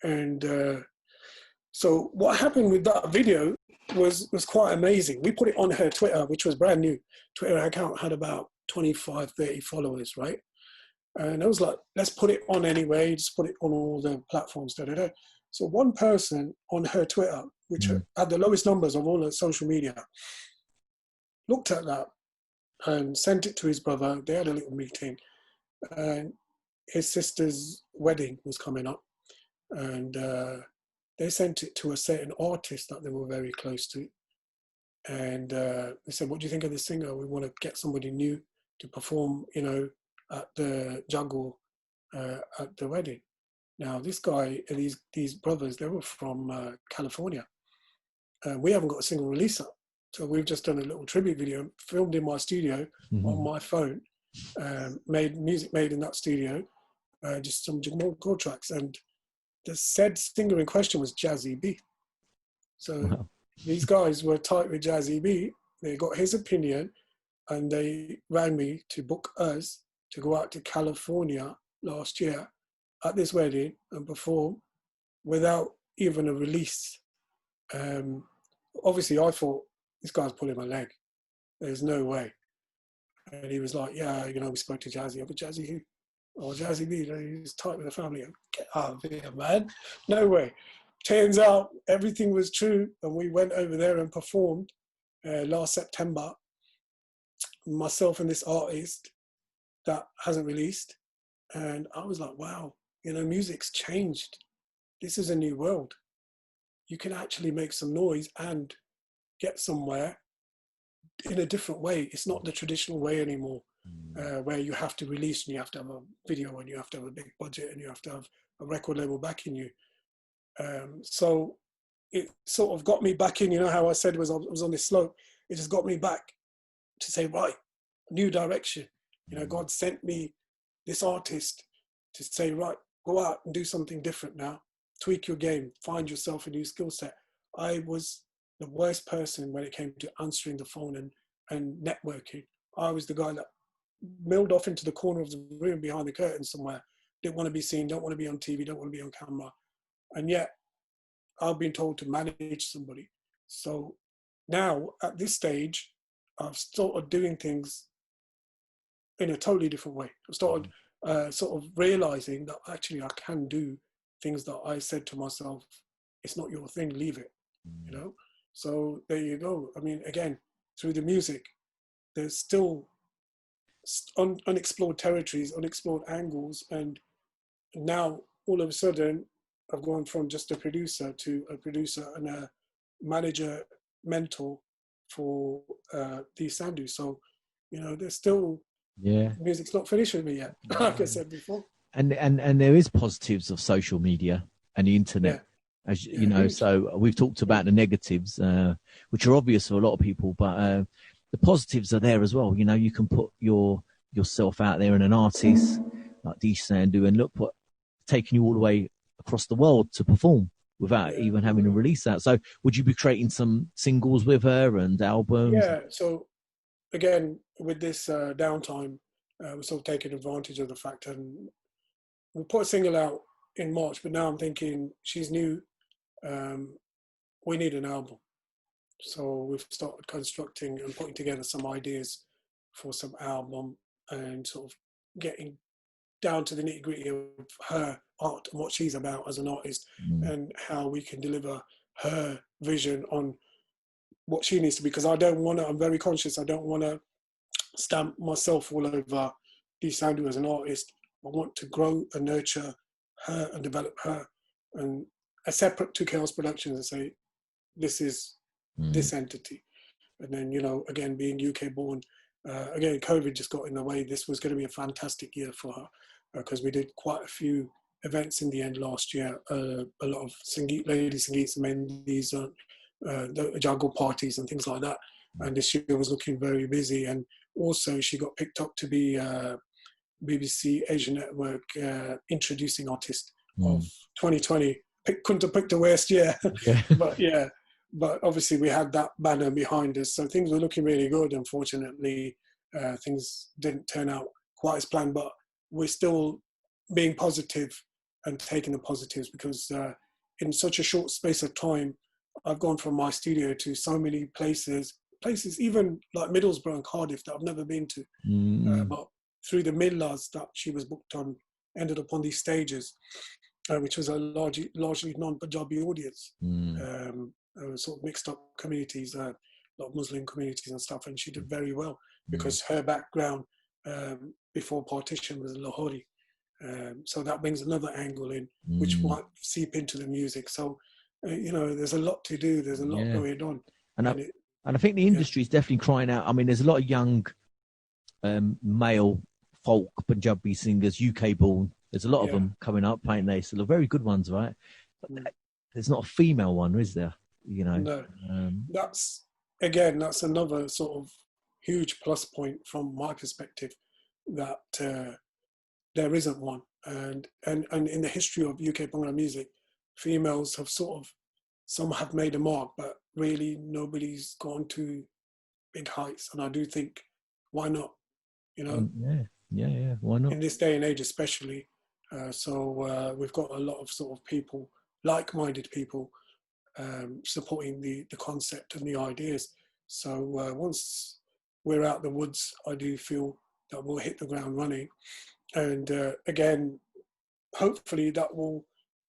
and so what happened with that video was quite amazing. We put it on her Twitter, which was brand new. Twitter account had about 25, 30 followers, right? And I was like, let's put it on anyway, just put it on all the platforms, da, da, da. So one person on her Twitter, which had the lowest numbers of all the social media, looked at that and sent it to his brother. They had a little meeting, and his sister's wedding was coming up, and they sent it to a certain artist that they were very close to. And they said, what do you think of this singer? We want to get somebody new to perform, you know, at the jungle at the wedding. Now, this guy and these brothers, they were from California. We haven't got a single release up. So we've just done a little tribute video, filmed in my studio on my phone, music made in that studio, just some Jagmohan Kaur tracks. And the said singer in question was Jazzy B. So these guys were tight with Jazzy B. They got his opinion, and they rang me to book us to go out to California last year at this wedding and perform without even a release. Obviously, I thought, this guy's pulling my leg. There's no way. And he was like, yeah, you know, we spoke to Jazzy. I go, Jazzy who? Oh, Jazzy B, he's tight with the family. Get out of here, man. No way. Turns out everything was true, and we went over there and performed last September. Myself and this artist that hasn't released. And I was like, wow, you know, music's changed. This is a new world. You can actually make some noise and get somewhere in a different way. It's not the traditional way anymore, where you have to release and you have to have a video and you have to have a big budget and you have to have a record label backing you. So it sort of got me back in, you know how I said I was on this slope. It just got me back to say, right, new direction. You know, God sent me this artist to say, right, go out and do something different now. Tweak your game, find yourself a new skill set. I was the worst person when it came to answering the phone and networking. I was the guy that milled off into the corner of the room behind the curtain somewhere. Didn't want to be seen, don't want to be on TV, don't want to be on camera. And yet I've been told to manage somebody. So now at this stage, I've started doing things in a totally different way. I've started sort of realizing that actually I can do things that I said to myself, it's not your thing, leave it, you know? So there you go. I mean, again, through the music, there's still unexplored territories, unexplored angles. And now all of a sudden, I've gone from just a producer to a producer and a manager, mentor for these Sandu. So, you know, there's still, music's not finished with me yet, like I said before. And there is positives of social media and the internet, as you know. Huge. So we've talked about the negatives, which are obvious for a lot of people, but the positives are there as well. You know, you can put yourself out there and an artist like D Sandu, and look what taking you all the way across the world to perform without even having to release that. So would you be creating some singles with her and albums? Yeah. So again, with this downtime, we're sort of taking advantage of the fact, and we put a single out in March, but now I'm thinking she's new. We need an album. So we've started constructing and putting together some ideas for some album and sort of getting down to the nitty gritty of her art and what she's about as an artist and how we can deliver her vision on what she needs to be. Because I don't want to, I'm very conscious, I don't want to stamp myself all over D Sandu as an artist. I want to grow and nurture her and develop her, and a separate to Kaos Productions, and say, this is this entity. And then, you know, again, being UK born, again, COVID just got in the way. This was going to be a fantastic year for her because we did quite a few events in the end last year. A lot of lady Sangeets and Mendis, the jungle parties and things like that. And this year was looking very busy. And also she got picked up to be BBC Asian Network introducing artist of 2020. Couldn't have picked a worst year. But obviously we had that banner behind us, so things were looking really good. Unfortunately, things didn't turn out quite as planned, but we're still being positive and taking the positives, because in such a short space of time, I've gone from my studio to so many places even like Middlesbrough and Cardiff that I've never been to. But through the Millas that she was booked on, ended up on these stages, which was a largely non-Punjabi audience. Sort of mixed up communities, a lot of Muslim communities and stuff, and she did very well because her background before partition was Lahori. So that brings another angle in, which might seep into the music. So, you know, there's a lot to do. There's a lot going on. And I think the industry is definitely crying out. I mean, there's a lot of young male folk Punjabi singers, UK born. There's a lot of them coming up, ain't they? So they're very good ones, right? But there's not a female one, is there? You know, no. That's another sort of huge plus point from my perspective, that there isn't one. And in the history of UK Bhangra music, females have some have made a mark, but really nobody's gone to big heights. And I do think, why not? You know, why not? In this day and age, especially. So we've got a lot of sort of people, like-minded people, supporting the concept and the ideas. So once we're out the woods, I do feel that we'll hit the ground running. And again, hopefully that will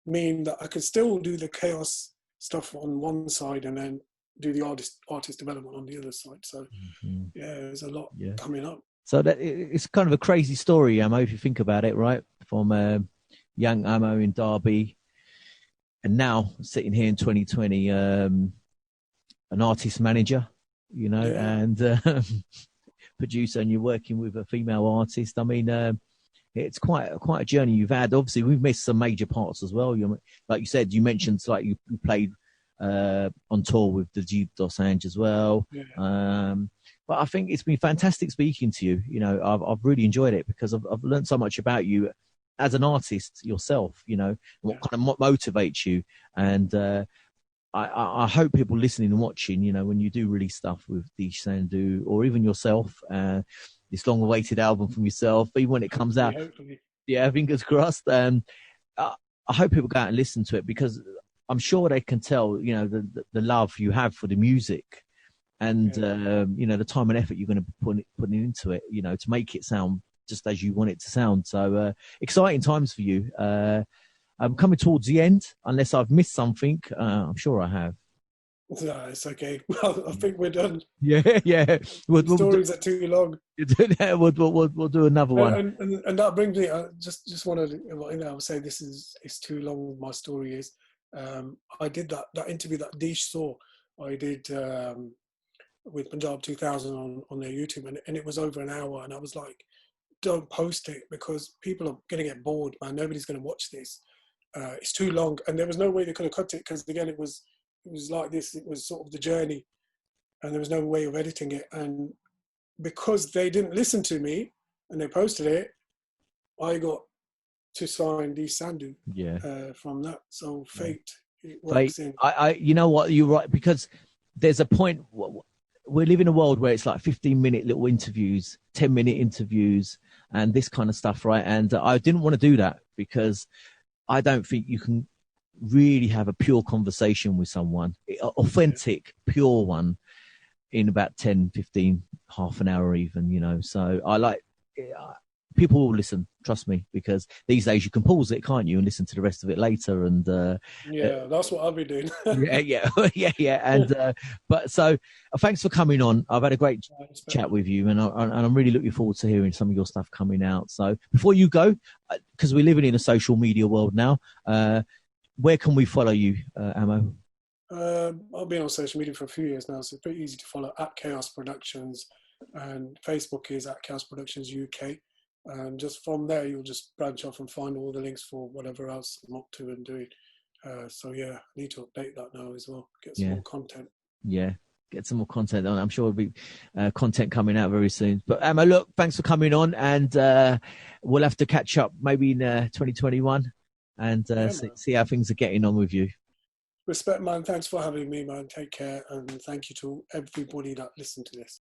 mean that I can still do the Kaos stuff on one side and then do the artist development on the other side. So there's a lot coming up. So that it's kind of a crazy story, Amo, if you think about it, right? From young Amo in Derby, and now sitting here in 2020, an artist manager, and producer, and you're working with a female artist. I mean, it's quite a journey you've had. Obviously, we've missed some major parts as well. Like you said, you mentioned like you played on tour with the G Dosanjh as well. Yeah. But I think it's been fantastic speaking to you. I've really enjoyed it because I've learned so much about you as an artist yourself. What kind of motivates you, and I hope people listening and watching, when you do release stuff with Dish Sandhu or even yourself, this long-awaited album from yourself, even when it comes out, fingers crossed. I hope people go out and listen to it because I'm sure they can tell, the love you have for the music and, the time and effort you're going to be putting into it, to make it sound just as you want it to sound. So exciting times for you. I'm coming towards the end, unless I've missed something. I'm sure I have. No, it's okay. Well, I think we're done. Yeah. Stories are too long. We'll do another one. And that brings me. I just want to, I would say it's too long. My story is. I did that interview that Dish saw. I did with Punjab 2000 on their YouTube, and it was over an hour. And I was like, don't post it because people are going to get bored, man. Nobody's going to watch this. It's too long, and there was no way they could have cut it because again, it was like this. It was sort of the journey, and there was no way of editing it. And because they didn't listen to me and they posted it, I got to sign Dish Sandhu. From that. So fate, it works in. You know what? You're right, because there's a point. We live in a world where it's like 15-minute little interviews, 10-minute interviews, and this kind of stuff, right? And I didn't want to do that because I don't think you can really have a pure conversation with someone, authentic, pure one, in about 10, 15, half an hour even, So I like, people will listen, trust me, because these days you can pause it, can't you, and listen to the rest of it later. And that's what I'll be doing. yeah. And but so thanks for coming on. I've had a great chat with you, and I'm really looking forward to hearing some of your stuff coming out. So before you go, because we're living in a social media world now, where can we follow you, Amo? I've been on social media for a few years now, so it's pretty easy to follow at Kaos Productions, and Facebook is at Kaos Productions UK. And just from there, you'll just branch off and find all the links for whatever else I'm up to and doing. So yeah, I need to update that now as well. Get some more content. Yeah, get some more content on. I'm sure there'll be content coming out very soon. But Emma, look, thanks for coming on, and we'll have to catch up maybe in 2021 and see how things are getting on with you. Respect, man. Thanks for having me, man. Take care, and thank you to everybody that listened to this.